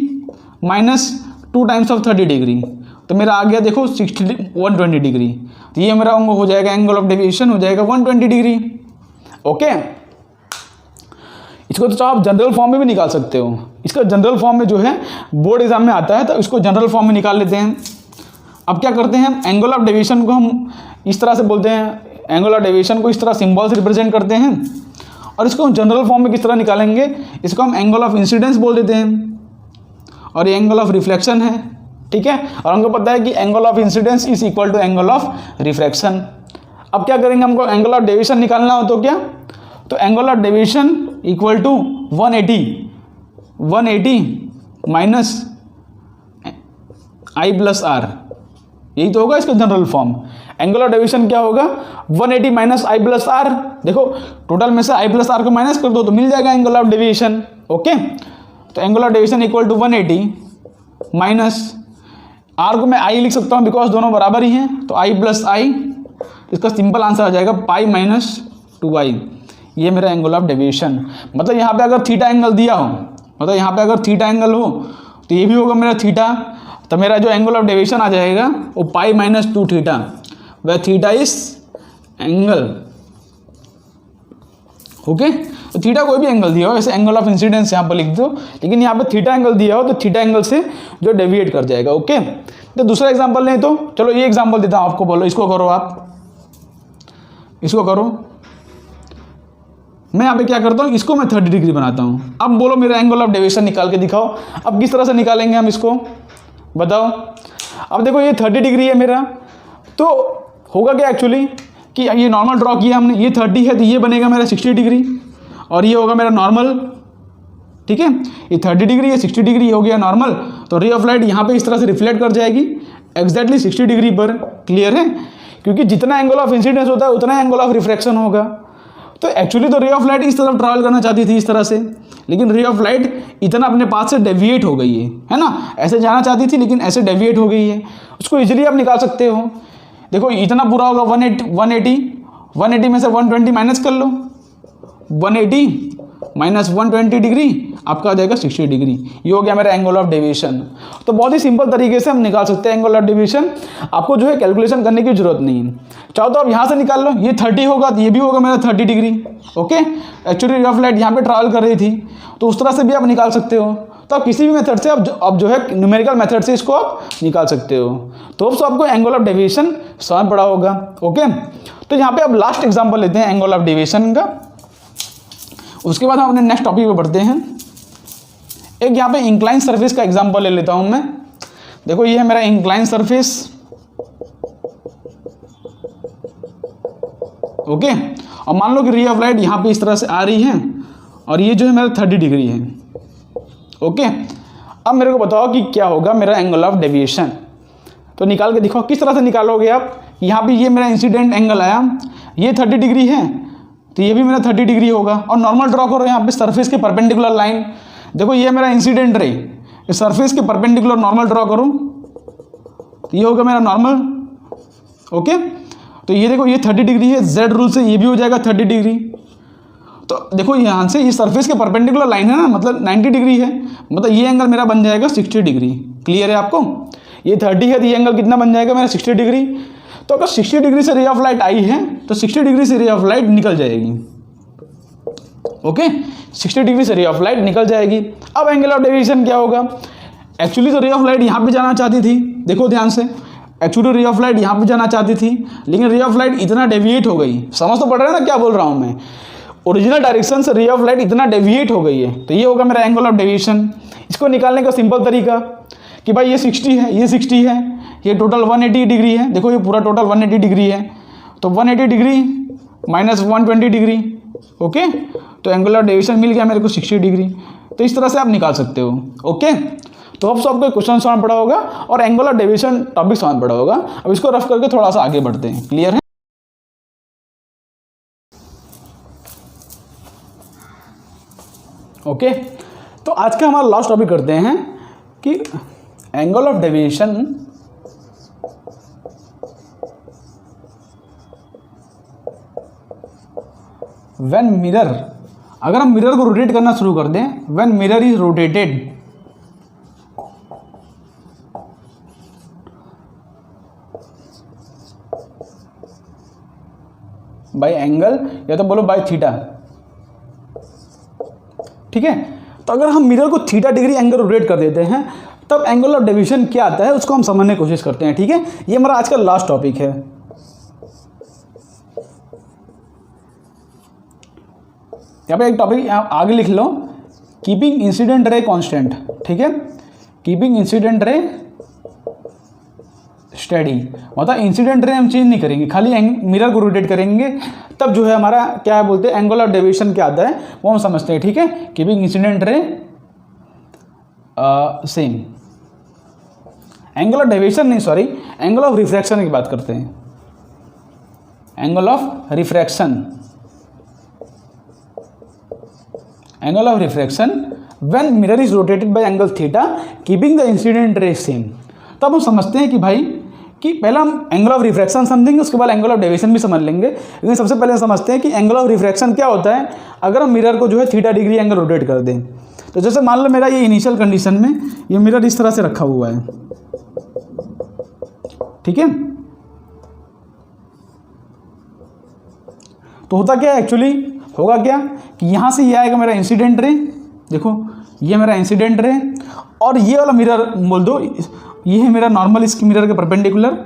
minus 2 times of 30 degree, तो मेरा आ गया देखो 120 डिग्री। तो ये मेरा हो जाएगा एंगल ऑफ डेविएशन हो जाएगा 120 डिग्री। ओके, इसको तो आप जनरल फॉर्म में भी निकाल सकते हो। इसका जनरल फॉर्म में जो है बोर्ड एग्जाम में आता है, तो इसको जनरल फॉर्म में निकाल लेते हैं। अब क्या करते हैं, एंगल ऑफ डेविएशन को हम इस तरह से बोलते हैं, एंगल ऑफ डेविएशन को इस तरह सिंबल से रिप्रेजेंट करते हैं, और इसको हम जनरल फॉर्म में किस तरह निकालेंगे, इसको हम एंगल ऑफ इंसिडेंस बोल देते हैं और ये एंगल ऑफ रिफ्लेक्शन है, ठीक है। और हमको पता है कि angle of incidence is equal to angle of refraction. अब क्या करेंगे, हमको एंगल ऑफ डेविएशन निकालना हो तो क्या, तो angle of deviation equal to 180 minus I plus R, यही तो होगा इसका general form. Angle of deviation क्या होगा, 180 माइनस आई प्लस आर। देखो टोटल में से आई प्लस आर को माइनस कर दो तो मिल जाएगा एंगल ऑफ डेविएशन। ओके, तो angle of deviation equal to 180 minus R को मैं आई लिख सकता हूँ बिकॉज दोनों बराबर ही हैं, तो आई प्लस आई, इसका सिंपल आंसर आ जाएगा पाई माइनस 2i। ये मेरा एंगल ऑफ डेविएशन। मतलब यहाँ पे अगर थीटा एंगल दिया हो, मतलब यहाँ पे अगर थीटा एंगल हो तो ये भी होगा मेरा थीटा, तो मेरा जो एंगल ऑफ डेविएशन आ जाएगा वो पाई माइनस 2 थीटा, वह थीटा इस एंगल। ओके, तो थीटा कोई भी एंगल दिया हो, ऐसे एंगल ऑफ इंसिडेंस यहाँ पर लिख दो, लेकिन यहाँ पे थीटा एंगल दिया हो तो थीटा एंगल से जो डेविएट कर जाएगा। ओके, तो दूसरा एग्जांपल लें, तो चलो ये एग्जांपल देता हूँ आपको, बोलो इसको करो, आप इसको करो। मैं यहाँ पे क्या करता हूँ, इसको मैं 30 डिग्री बनाता हूँ। अब बोलो मेरा एंगल ऑफ डेविएशन निकाल के दिखाओ। अब किस तरह से निकालेंगे हम इसको, बताओ। अब देखो ये 30 डिग्री है मेरा, तो होगा क्या एक्चुअली कि ये नॉर्मल ड्रॉ किया हमने, ये 30 है तो ये बनेगा मेरा 60 डिग्री और ये होगा मेरा नॉर्मल, ठीक है। ये 30 डिग्री है, 60 डिग्री हो गया नॉर्मल, तो रे ऑफ लाइट यहाँ पे इस तरह से रिफ्लेक्ट कर जाएगी एग्जैक्टली 60 डिग्री पर। क्लियर है, क्योंकि जितना एंगल ऑफ इंसिडेंस होता है उतना एंगल ऑफ रिफ्रैक्शन होगा। तो एक्चुअली तो रे ऑफ लाइट इस तरफ ट्रैवल करना चाहती थी इस तरह से, लेकिन रे ऑफ लाइट इतना अपने पास से डेविएट हो गई है ना, ऐसे जाना चाहती थी लेकिन ऐसे डेविएट हो गई है। उसको इजीली आप निकाल सकते हो। देखो इतना पूरा होगा 180 में से 120 माइनस कर लो, 180 माइनस 120 डिग्री आपका आ जाएगा 60 डिग्री। ये हो गया मेरा एंगल ऑफ डेविएशन। तो बहुत ही सिंपल तरीके से हम निकाल सकते हैं एंगल ऑफ डेविएशन। आपको जो है कैलकुलेशन करने की जरूरत नहीं है, चाहो तो आप यहाँ से निकाल लो, ये 30 होगा तो ये भी होगा मेरा 30 degree. Okay, actually ray of light यहाँ पे ट्रैवल कर रही थी तो उस तरह से भी आप निकाल सकते हो। तो आप किसी भी मेथड से आप जो है न्यूमेरिकल मेथड से इसको आप निकाल सकते हो। तो आपको एंगल ऑफ डेविएशन समझ पड़ा होगा। ओके, तो यहाँ पे अब लास्ट एग्जांपल लेते हैं एंगल ऑफ डेविएशन का, उसके बाद हम अपने नेक्स्ट टॉपिक पे बढ़ते हैं। एक यहाँ पे इंक्लाइन सरफेस का एग्जांपल ले लेता हूँ मैं। देखो ये है मेरा इंक्लाइन सरफेस। ओके, और मान लो कि रे ऑफ लाइट यहाँ पे इस तरह से आ रही है और ये जो है मेरा 30 डिग्री है। ओके, अब मेरे को बताओ कि क्या होगा मेरा एंगल ऑफ डेविएशन। तो निकाल के दिखाओ, किस तरह से निकालोगे आप। यहाँ पे ये मेरा इंसिडेंट एंगल आया, ये 30 डिग्री है तो ये भी मेरा 30 डिग्री होगा। और नॉर्मल ड्रॉ करो यहाँ पे सरफेस के परपेंडिकुलर लाइन। देखो ये मेरा इंसिडेंट रे, इस सरफेस के परपेंडिकुलर नॉर्मल ड्रॉ करो तो ये होगा मेरा नॉर्मल। ओके, तो ये देखो ये 30 डिग्री है, जेड रूल से ये भी हो जाएगा 30 डिग्री। तो देखो यहाँ से ये सरफेस के परपेंडिकुलर लाइन है ना, मतलब 90 डिग्री है, मतलब ये एंगल मेरा बन जाएगा 60 डिग्री। क्लियर है आपको, ये 30 है तो ये एंगल कितना बन जाएगा मेरा 60 डिग्री। तो अगर 60 डिग्री से रे ऑफ लाइट आई है तो 60 डिग्री से रे ऑफ लाइट निकल जाएगी। ओके, 60 डिग्री से रे ऑफ लाइट निकल जाएगी। अब एंगल ऑफ डेविएशन क्या होगा, एक्चुअली तो रे ऑफ लाइट यहाँ पे जाना चाहती थी, देखो ध्यान से, एक्चुअली रे ऑफ लाइट यहाँ पे जाना चाहती थी लेकिन रे ऑफ लाइट इतना डेविएट हो गई। समझ तो पड़ रहा है ना क्या बोल रहा हूँ मैं, ओरिजिनल डायरेक्शन से रे ऑफ लाइट इतना डेविएट हो गई है। तो ये होगा मेरा एंगल ऑफ डेविएशन। इसको निकालने का सिंपल तरीका कि भाई ये 60 है, ये 60 है, ये टोटल 180 डिग्री है। देखो ये पूरा टोटल 180 डिग्री है, तो 180 डिग्री माइनस 120 डिग्री। ओके, तो एंगल ऑफ डेविएशन मिल गया मेरे को 60 डिग्री। तो इस तरह से आप निकाल सकते हो। ओके, तो अब आपको क्वेश्चन समझ पड़ा होगा और एंगल ऑफ डेविएशन टॉपिक समझ पड़ा होगा। अब इसको रफ करके थोड़ा सा आगे बढ़ते हैं। क्लियर है। ओके, तो आज का हमारा लास्ट टॉपिक करते हैं कि angle of deviation when mirror, अगर हम मिरर को रोटेट करना शुरू कर दें, when mirror is rotated by angle, या तो बोलो बाय थीटा। ठीक है, तो अगर हम मिरर को थीटा डिग्री एंगल रोटेट कर देते हैं तब एंगल ऑफ डेविएशन क्या आता है उसको हम समझने की कोशिश करते हैं। ठीक है, ये हमारा आज का लास्ट टॉपिक है। यहाँ पे एक टॉपिक आगे लिख लो, कीपिंग इंसिडेंट रे कांस्टेंट, ठीक है, कीपिंग इंसिडेंट रे स्टडी, मतलब इंसिडेंट रे हम चेंज नहीं करेंगे, खाली मिरर को रोटेट करेंगे, तब जो है हमारा क्या बोलते हैं एंगल ऑफ डेविएशन क्या आता है वो हम समझते हैं, ठीक है। Keeping incident ray same, angle of deviation नहीं, सॉरी, एंगल ऑफ रिफ्रैक्शन की बात करते हैं, angle of refraction, angle of refraction when mirror is rotated by angle theta keeping the incident ray same. तो अब हम समझते हैं कि भाई कि पहले हम एंगल ऑफ रिफ्रैक्शन समझेंगे, उसके बाद एंगल ऑफ डेविएशन भी समझ लेंगे, लेकिन सबसे पहले समझते हैं कि एंगल ऑफ रिफ्रैक्शन क्या होता है अगर हम मिरर को जो है थीटा डिग्री एंगल रोटेट कर दें। तो जैसे मान लो मेरा ये इनिशियल कंडीशन में ये मिरर इस तरह से रखा हुआ है, ठीक है, तो होता क्या है एक्चुअली, होगा क्या कि यहाँ से ये आएगा मेरा इंसिडेंट रे, देखो ये मेरा इंसिडेंट रे, और ये वाला मिरर बोल दो ये है मेरा नॉर्मल, इसकी मिरर के परपेंडिकुलर,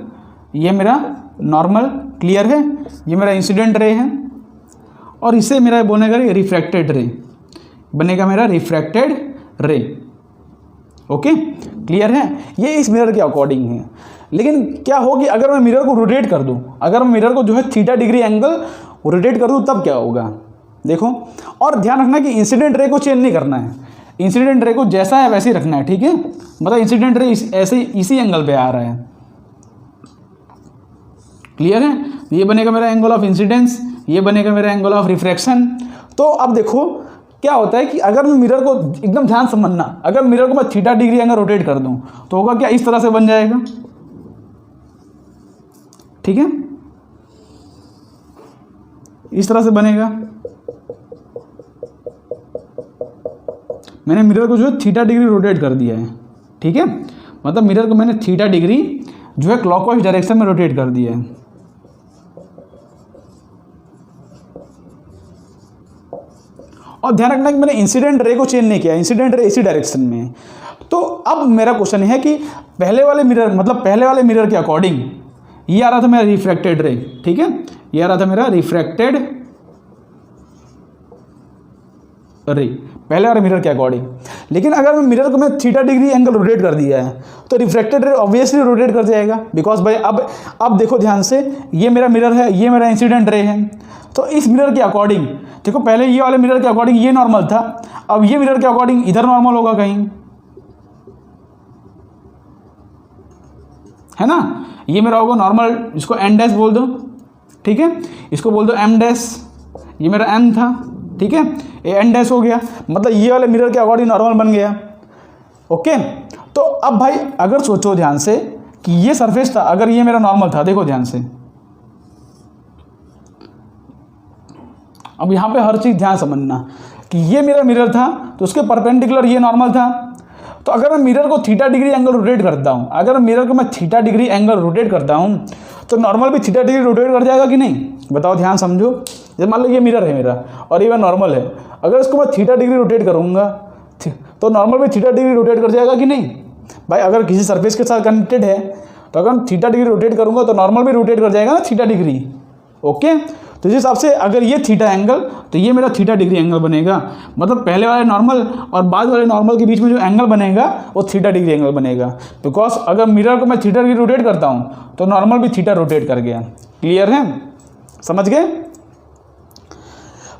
ये मेरा नॉर्मल क्लियर है, ये मेरा इंसिडेंट रे है, और इसे मेरा बनेगा रिफ्रैक्टेड रे, बनेगा मेरा रिफ्रैक्टेड रे, ओके क्लियर है, ये इस मिरर के अकॉर्डिंग है। लेकिन क्या हो कि अगर मैं मिरर को रोटेट कर दूं, अगर मैं मिरर को जो है थीटा डिग्री एंगल रोटेट कर दूं तब क्या होगा, देखो, और ध्यान रखना कि इंसिडेंट रे को चेंज नहीं करना है, इंसिडेंट रे को जैसा है वैसे ही रखना है, ठीक है, मतलब इंसिडेंट रे ऐसे इसी एंगल पे आ रहा है, क्लियर है। ये बनेगा मेरा एंगल ऑफ इंसिडेंस, ये बनेगा मेरा एंगल ऑफ रिफ्रैक्शन। तो अब देखो क्या होता है कि अगर मैं मिरर को एकदम ध्यान समझना, अगर मिरर को मैं थीटा डिग्री एंगल रोटेट कर दूं तो होगा क्या, इस तरह से बन जाएगा, ठीक है, इस तरह से बनेगा। मैंने मिरर को जो है थीटा डिग्री रोटेट कर दिया है, ठीक है, मतलब मिरर को मैंने थीटा डिग्री जो है क्लॉकवाइज डायरेक्शन में रोटेट कर दिया है। और ध्यान रखना कि मैंने इंसिडेंट रे को चेंज नहीं किया, इंसिडेंट रे इसी डायरेक्शन में है। तो अब मेरा क्वेश्चन है कि पहले वाले मिरर, मतलब पहले वाले मिरर के अकॉर्डिंग ये आ रहा था मेरा रिफ्रैक्टेड रे, ठीक है, ये आ रहा था मेरा रिफ्रैक्टेड रे पहले वाले मिरर के अकॉर्डिंग। लेकिन अगर मैं मिरर को मैं थीटा डिग्री एंगल रोटेट कर दिया है तो रिफ्रैक्टेड रे ऑब्वियसली रोटेट कर जाएगा, बिकॉज भाई अब देखो ध्यान से, ये मेरा मिरर है, ये मेरा इंसिडेंट रे है, तो इस मिरर के अकॉर्डिंग देखो, पहले ये वाले मिरर के अकॉर्डिंग ये नॉर्मल था, अब ये मिरर के अकॉर्डिंग इधर नॉर्मल होगा कहीं, है ना, ये मेरा होगा नॉर्मल, इसको एन डैश बोल दो, ठीक है, इसको बोल दो एम डैश, ये मेरा एम था, ठीक है, ये एन डैश हो गया, मतलब ये वाले मिरर के अकॉर्डिंग नॉर्मल बन गया, ओके। तो अब भाई अगर सोचो ध्यान से कि ये सरफेस था, अगर ये मेरा नॉर्मल था, देखो ध्यान से, अब यहाँ पे हर चीज़ ध्यान समझना कि ये मेरा मिरर था तो उसके परपेंडिकुलर ये नॉर्मल था, तो अगर मैं मिरर को थीटा डिग्री एंगल रोटेट करता हूँ, अगर मिरर को मैं थीटा डिग्री एंगल रोटेट करता हूँ तो नॉर्मल भी थीटा डिग्री रोटेट कर जाएगा कि नहीं, बताओ, ध्यान समझो। जैसे मान लो ये मिरर है मेरा और ये नॉर्मल है, अगर इसको मैं थीटा डिग्री रोटेट करूँगा तो नॉर्मल भी थीटा डिग्री रोटेट कर जाएगा कि नहीं भाई, अगर किसी सरफेस के साथ कनेक्टेड है तो अगर थीटा डिग्री रोटेट करूँगा तो नॉर्मल भी रोटेट कर जाएगा ना थीटा डिग्री, ओके। तो जिस हिसाब से अगर ये थीटा एंगल तो ये मेरा थीटा डिग्री एंगल बनेगा, मतलब पहले वाले नॉर्मल और बाद वाले नॉर्मल के बीच में जो एंगल बनेगा वो थीटा डिग्री एंगल बनेगा, बिकॉज अगर मिरर को मैं थीटा डिग्री रोटेट करता हूँ तो नॉर्मल भी थीटा रोटेट कर गया, क्लियर है, समझ गए।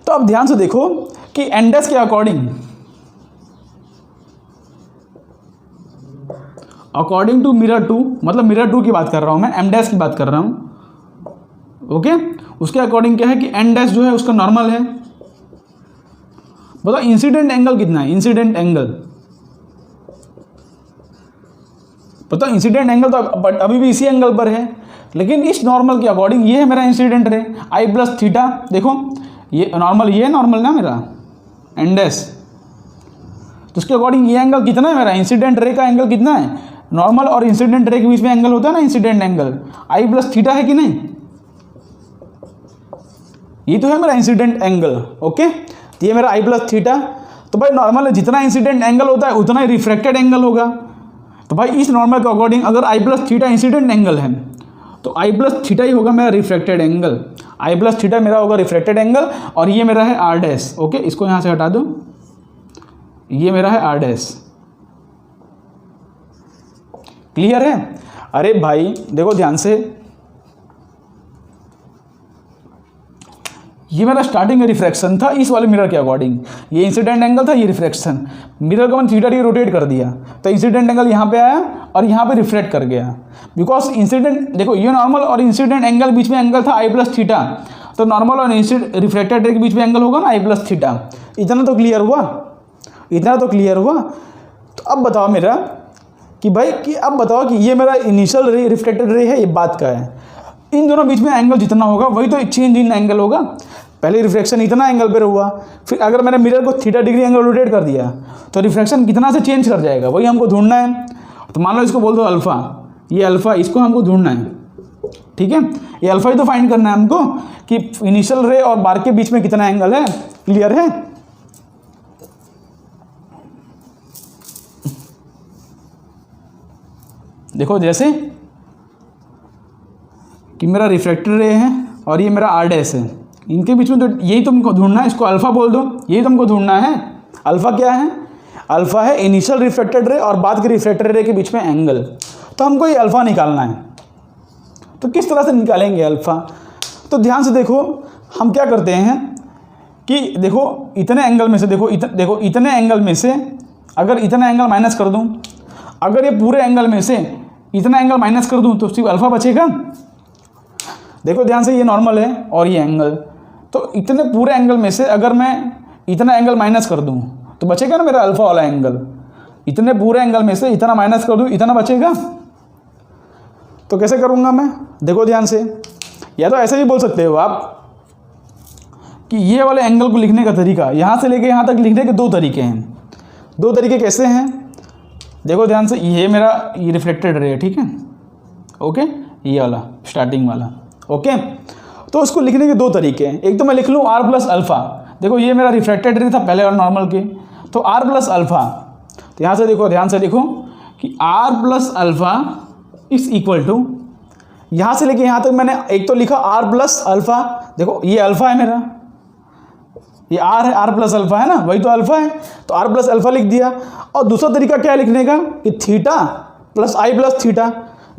तो अब ध्यान से देखो कि एन डैश के अकॉर्डिंग टू मिरर टू, मतलब मिरर टू की बात कर रहा हूँ मैं, एम डैश की बात कर रहा हूँ, ओके, उसके अकॉर्डिंग क्या है कि एन डैश जो है उसका नॉर्मल है। बताओ इंसिडेंट एंगल कितना है, इंसिडेंट एंगल बताओ, इंसिडेंट एंगल तो अभी भी इसी एंगल पर है, लेकिन इस नॉर्मल के अकॉर्डिंग ये है मेरा इंसिडेंट रे आई प्लस थीटा, देखो ये नॉर्मल, ये नॉर्मल ना मेरा एन डैश, तो उसके अकॉर्डिंग ये एंगल कितना है मेरा, इंसिडेंट रे का एंगल कितना है, नॉर्मल और इंसिडेंट रे के बीच में एंगल होता है ना इंसिडेंट एंगल, आई प्लस थीटा है कि नहीं, ये तो है मेरा इंसिडेंट एंगल, ओके। तो ये मेरा आई प्लस थीटा, तो भाई नॉर्मल जितना इंसिडेंट एंगल होता है उतना ही रिफ्रैक्टेड एंगल होगा, तो भाई इस नॉर्मल के अकॉर्डिंग अगर आई प्लस थीटा इंसिडेंट एंगल है तो आई प्लस थीटा ही होगा मेरा रिफ्रैक्टेड एंगल, आई प्लस थीटा मेरा होगा रिफ्रैक्टेड एंगल, और ये मेरा है आर डैश। ओके, इसको यहाँ से हटा दो, ये मेरा है आर डैश। क्लियर है? अरे भाई देखो ध्यान से, ये मेरा स्टार्टिंग में रिफ्रैक्शन था इस वाले मिरर के अकॉर्डिंग, ये इंसिडेंट एंगल था, ये रिफ्रैक्शन। मिरर को मैंने थीटा डिग्री रोटेट कर दिया तो इंसिडेंट एंगल यहाँ पे आया और यहाँ पे रिफ्लेक्ट कर गया। बिकॉज इंसिडेंट, देखो ये नॉर्मल और इंसिडेंट एंगल बीच में एंगल था आई प्लस थीटा, तो नॉर्मल और रिफ्लेक्टेड रे के बीच में एंगल होगा ना आई प्लस थीटा। इतना तो क्लियर हुआ, इतना तो क्लियर हुआ। तो अब बताओ मेरा कि भाई कि अब बताओ कि ये मेरा इनिशियल रे रिफ्लेक्टेड रे है, ये बात का है। इन दोनों बीच में एंगल जितना होगा वही तो चेंज इन एंगल होगा। पहले रिफ्लेक्शन इतना एंगल पर हुआ, फिर अगर मैंने मिरर को थीटा डिग्री एंगल रोटेट कर दिया तो रिफ्लेक्शन कितना से चेंज कर जाएगा, वही हमको ढूंढना है। तो मान लो इसको बोल दो अल्फ़ा, ये अल्फ़ा, इसको हमको ढूंढना है। ठीक है, ये अल्फ़ा ही तो फाइंड करना है हमको कि इनिशियल रे और बार के बीच में कितना एंगल है। क्लियर है? देखो जैसे कि मेरा रिफ्लेक्टेड रे है और ये मेरा आर डैश है, इनके बीच में तो यही तुमको ढूंढना है, इसको अल्फ़ा बोल दो, यही तुमको ढूंढना है। अल्फ़ा क्या है? अल्फ़ा है इनिशियल रिफ्लेक्टेड रे और बाद के रिफ्लेक्टेड रे के बीच में एंगल। तो हमको ये अल्फ़ा निकालना है, तो किस तरह से निकालेंगे अल्फ़ा? तो ध्यान से देखो, हम क्या करते हैं कि देखो इतने एंगल में से, देखो इतने एंगल में से अगर इतना एंगल माइनस कर दूं, अगर ये पूरे एंगल में से इतना एंगल माइनस कर दूं तो सिर्फ अल्फ़ा बचेगा। देखो ध्यान से, ये नॉर्मल है और ये एंगल, तो इतने पूरे एंगल में से अगर मैं इतना एंगल माइनस कर दूं तो बचेगा ना मेरा अल्फ़ा वाला एंगल। इतने पूरे एंगल में से इतना माइनस कर दूं, इतना बचेगा। तो कैसे करूंगा मैं? देखो ध्यान से, या तो ऐसे भी बोल सकते हो आप कि ये वाले एंगल को लिखने का तरीका, यहाँ से लेके यहाँ तक लिखने के दो तरीके हैं। दो तरीके कैसे हैं? देखो ध्यान से, ये मेरा ये रिफ्लेक्टेड रे है, ठीक है, ओके, ये वाला स्टार्टिंग वाला, ओके। तो उसको लिखने के दो तरीके हैं। एक तो मैं लिख लूँ आर प्लस अल्फ़ा, देखो ये मेरा रिफ्लेक्टेड रे था पहले और नॉर्मल के, तो आर प्लस अल्फ़ा। तो यहाँ से देखो, ध्यान से देखो कि आर प्लस अल्फ़ा इस इक्वल टू, यहाँ से लेके यहाँ तक मैंने एक तो लिखा आर प्लस अल्फ़ा, देखो ये अल्फ़ा है मेरा, ये आर है, आर प्लस अल्फ़ा है ना, वही तो अल्फ़ा है, तो आर प्लस अल्फ़ा लिख दिया। और दूसरा तरीका क्या है लिखने का कि theta plus I plus theta,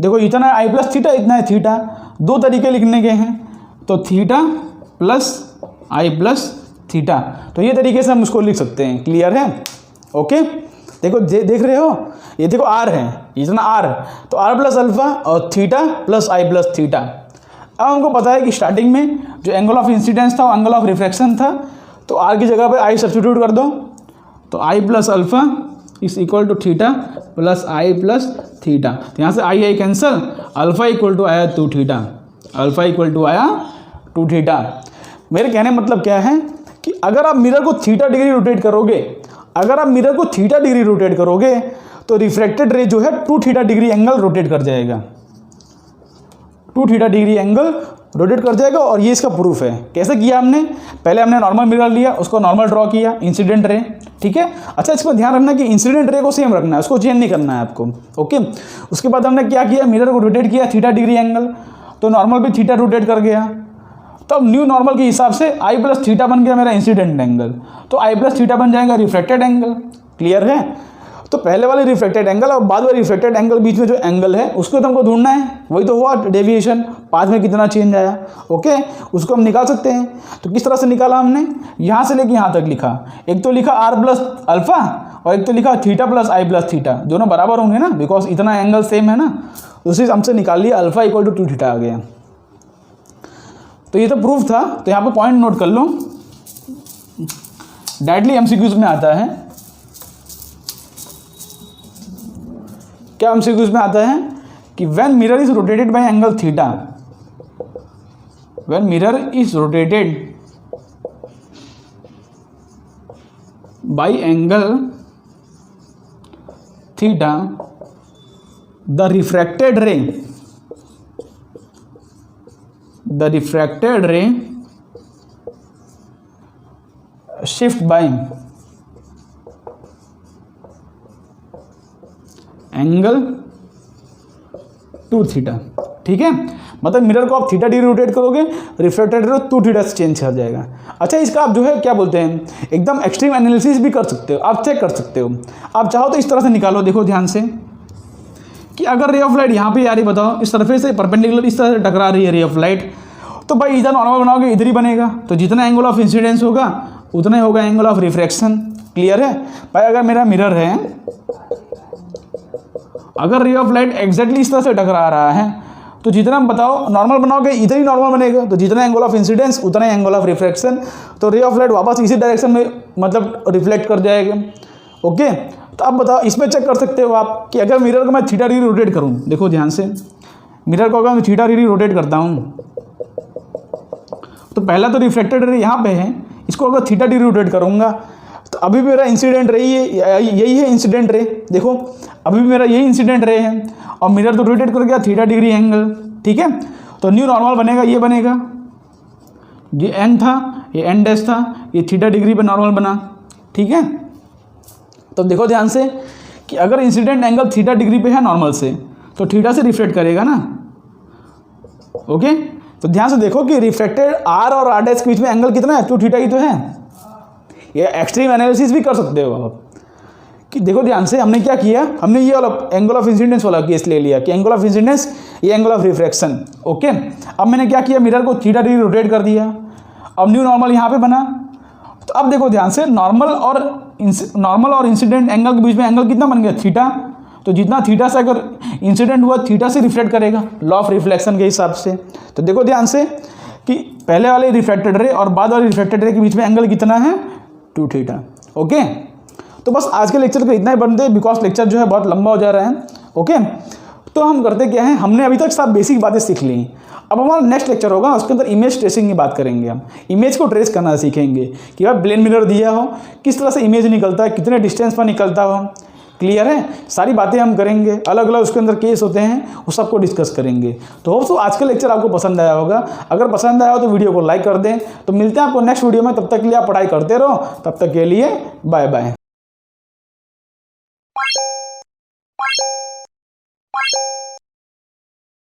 देखो इतना है आई प्लस थीटा, इतना है थीटा, दो तरीके लिखने के हैं, तो theta plus I plus theta, तो ये तरीके से हम उसको लिख सकते हैं। क्लियर है? ओके, देखो देख रहे हो, ये देखो आर है, इतना आर, तो आर प्लस अल्फ़ा और theta plus I plus theta. अब हमको पता है कि स्टार्टिंग में जो एंगल ऑफ इंसिडेंस था वो एंगल ऑफ रिफ्रैक्शन था, तो आर की जगह पे आई सब्स्टिट्यूट कर दो, तो I plus alpha is equal to theta plus I plus theta. तो यहाँ से I cancel, alpha equal to आया two theta, alpha equal to आया टू थीटा। मेरे कहने मतलब क्या है कि अगर आप मिरर को थीटा डिग्री रोटेट करोगे, अगर आप मिरर को थीटा डिग्री रोटेट करोगे तो रिफ्रैक्टेड रे जो है two theta degree angle rotate कर जाएगा, two theta degree angle rotate कर जाएगा। और ये इसका प्रूफ है। कैसे किया हमने? पहले हमने नॉर्मल मिरर लिया, उसको नॉर्मल ड्रॉ किया, इंसिडेंट रे, ठीक है। अच्छा, इसमें ध्यान रखना कि इंसिडेंट रे को सेम रखना है, उसको चेंज नहीं करना है आपको, ओके। उसके बाद हमने क्या किया, मिरर को रोटेट किया थीटा डिग्री एंगल, तो नॉर्मल भी थीटा रोटेट कर गया, तो अब न्यू नॉर्मल के हिसाब से आई प्लस थीटा बन गया मेरा इंसिडेंट एंगल, तो आई प्लस थीटा बन जाएगा रिफ्लेक्टेड एंगल। क्लियर है? तो पहले वाले रिफ्लेक्टेड एंगल और बाद वाले रिफ्लेक्टेड एंगल बीच में जो एंगल है उसको तो हमको ढूंढना है, वही तो हुआ डेविएशन, पाथ में कितना चेंज आया, ओके, उसको हम निकाल सकते हैं। तो किस तरह से निकाला हमने? यहाँ से लेके यहाँ तक लिखा, एक तो लिखा आर प्लस अल्फ़ा और एक तो लिखा theta plus I plus theta, दोनों बराबर होंगे ना, बिकॉज इतना एंगल सेम है ना, उसी हमसे निकाल लिया, alpha equal to two theta आ गया। तो ये तो प्रूफ था, तो यहाँ पे पॉइंट नोट कर लो, डायरेक्टली एमसीक्यूज में आता है। क्या एमसीक्यूज में आता है कि when mirror is rotated by angle theta, when mirror is rotated by angle theta, the refracted ray shift by angle two theta, ठीक है। मतलब मिरर को आप थीटा डिग्री रोटेट करोगे, रिफ्लेक्टेड रे 2 थीटा से चेंज हो जाएगा। अच्छा, इसका आप जो है क्या बोलते हैं, एकदम एक्सट्रीम एनालिसिस भी कर सकते हो, आप चेक कर सकते हो। आप चाहो तो इस तरह से निकालो, देखो ध्यान से कि अगर रे ऑफ लाइट यहाँ पे आ रही, बताओ इस सरफेस से परपेंडिकुलर इस तरह से टकरा रही है रे ऑफ लाइट, तो भाई इधर नॉर्मल बनाओगे इधर ही बनेगा, तो जितना एंगल ऑफ इंसिडेंस होगा उतना ही होगा एंगल ऑफ रिफ्रैक्शन। क्लियर है भाई? अगर मेरा मिरर है, अगर रे ऑफ लाइट एग्जैक्टली इस तरह से टकरा रहा है, तो जितना बताओ नॉर्मल बनाओगे इधर ही नॉर्मल बनेगा, तो जितना एंगल ऑफ इंसिडेंस उतना ही एंगल ऑफ रिफ्रैक्शन, तो रे ऑफ लाइट वापस इसी डायरेक्शन में मतलब रिफ्लेक्ट कर जाएगा। ओके, तो अब बताओ, इसमें चेक कर सकते हो आप कि अगर मिरर को मैं थीटा डिग्री रोटेट करूँ, देखो ध्यान से, मिरर को अगर मैं थीटा डिग्री रोटेट करता हूँ तो पहला तो रिफ्लेक्टेड रे यहाँ पे है, इसको अगर थीटा डिग्री रोटेट करूँगा तो अभी भी मेरा इंसिडेंट रे यही है इंसिडेंट रे, देखो अभी भी मेरा यही इंसिडेंट रे है, और मिरर तो रोटेट कर गया थीटा डिग्री एंगल। ठीक है, तो न्यू नॉर्मल बनेगा, ये बनेगा, ये एन था, ये एन डैश था, ये थीटा डिग्री पे नॉर्मल बना। ठीक है, तो देखो ध्यान से कि अगर इंसिडेंट एंगल थीटा डिग्री पे है नॉर्मल से, तो थीटा से रिफ्लेक्ट करेगा ना। ओके, तो ध्यान से देखो कि रिफ्लेक्टेड आर और आर डैश के बीच में एंगल कितना है, 2 थीटा ही तो है। ये एक्सट्रीम एनालिसिस भी कर सकते हो आप कि देखो ध्यान से, हमने क्या किया, हमने ये वाला एंगल ऑफ इंसिडेंस वाला केस ले लिया कि एंगल ऑफ इंसिडेंस ये एंगल ऑफ रिफ्रैक्शन। ओके, अब मैंने क्या किया, मिरर को थीटा डिग्री रोटेट कर दिया, अब न्यू नॉर्मल यहाँ पे बना। तो अब देखो ध्यान से, नॉर्मल और इंसिडेंट एंगल के बीच में एंगल कितना बन गया, थीटा, तो जितना थीटा से अगर इंसिडेंट हुआ थीटा से रिफ्लेक्ट करेगा, लॉ ऑफ रिफ्लेक्शन के हिसाब से। तो देखो ध्यान से कि पहले वाले रिफ्लेक्टेड रे और बाद वाले रिफ्लेक्टेड रे के बीच में एंगल कितना है, 2 थीटा। ओके, तो बस आज के लेक्चर को इतना ही बनते हैं, बिकॉज लेक्चर जो है बहुत लंबा हो जा रहा है। ओके, तो हम करते क्या है, हमने अभी तक सब बेसिक बातें सीख ली। अब हमारा नेक्स्ट लेक्चर होगा, उसके अंदर इमेज ट्रेसिंग की बात करेंगे। हम इमेज को ट्रेस करना सीखेंगे कि भाई प्लेन मिरर दिया हो, किस तरह से इमेज निकलता है, कितने डिस्टेंस पर निकलता हो। क्लियर है? सारी बातें हम करेंगे, अलग अलग उसके अंदर केस होते हैं, वो सबको डिस्कस करेंगे। तो होप सो आज का लेक्चर आपको पसंद आया होगा। अगर पसंद आया हो तो वीडियो को लाइक कर दें। तो मिलते हैं आपको नेक्स्ट वीडियो में, तब तक के लिए आप पढ़ाई करते रहो, तब तक के लिए बाय बाय।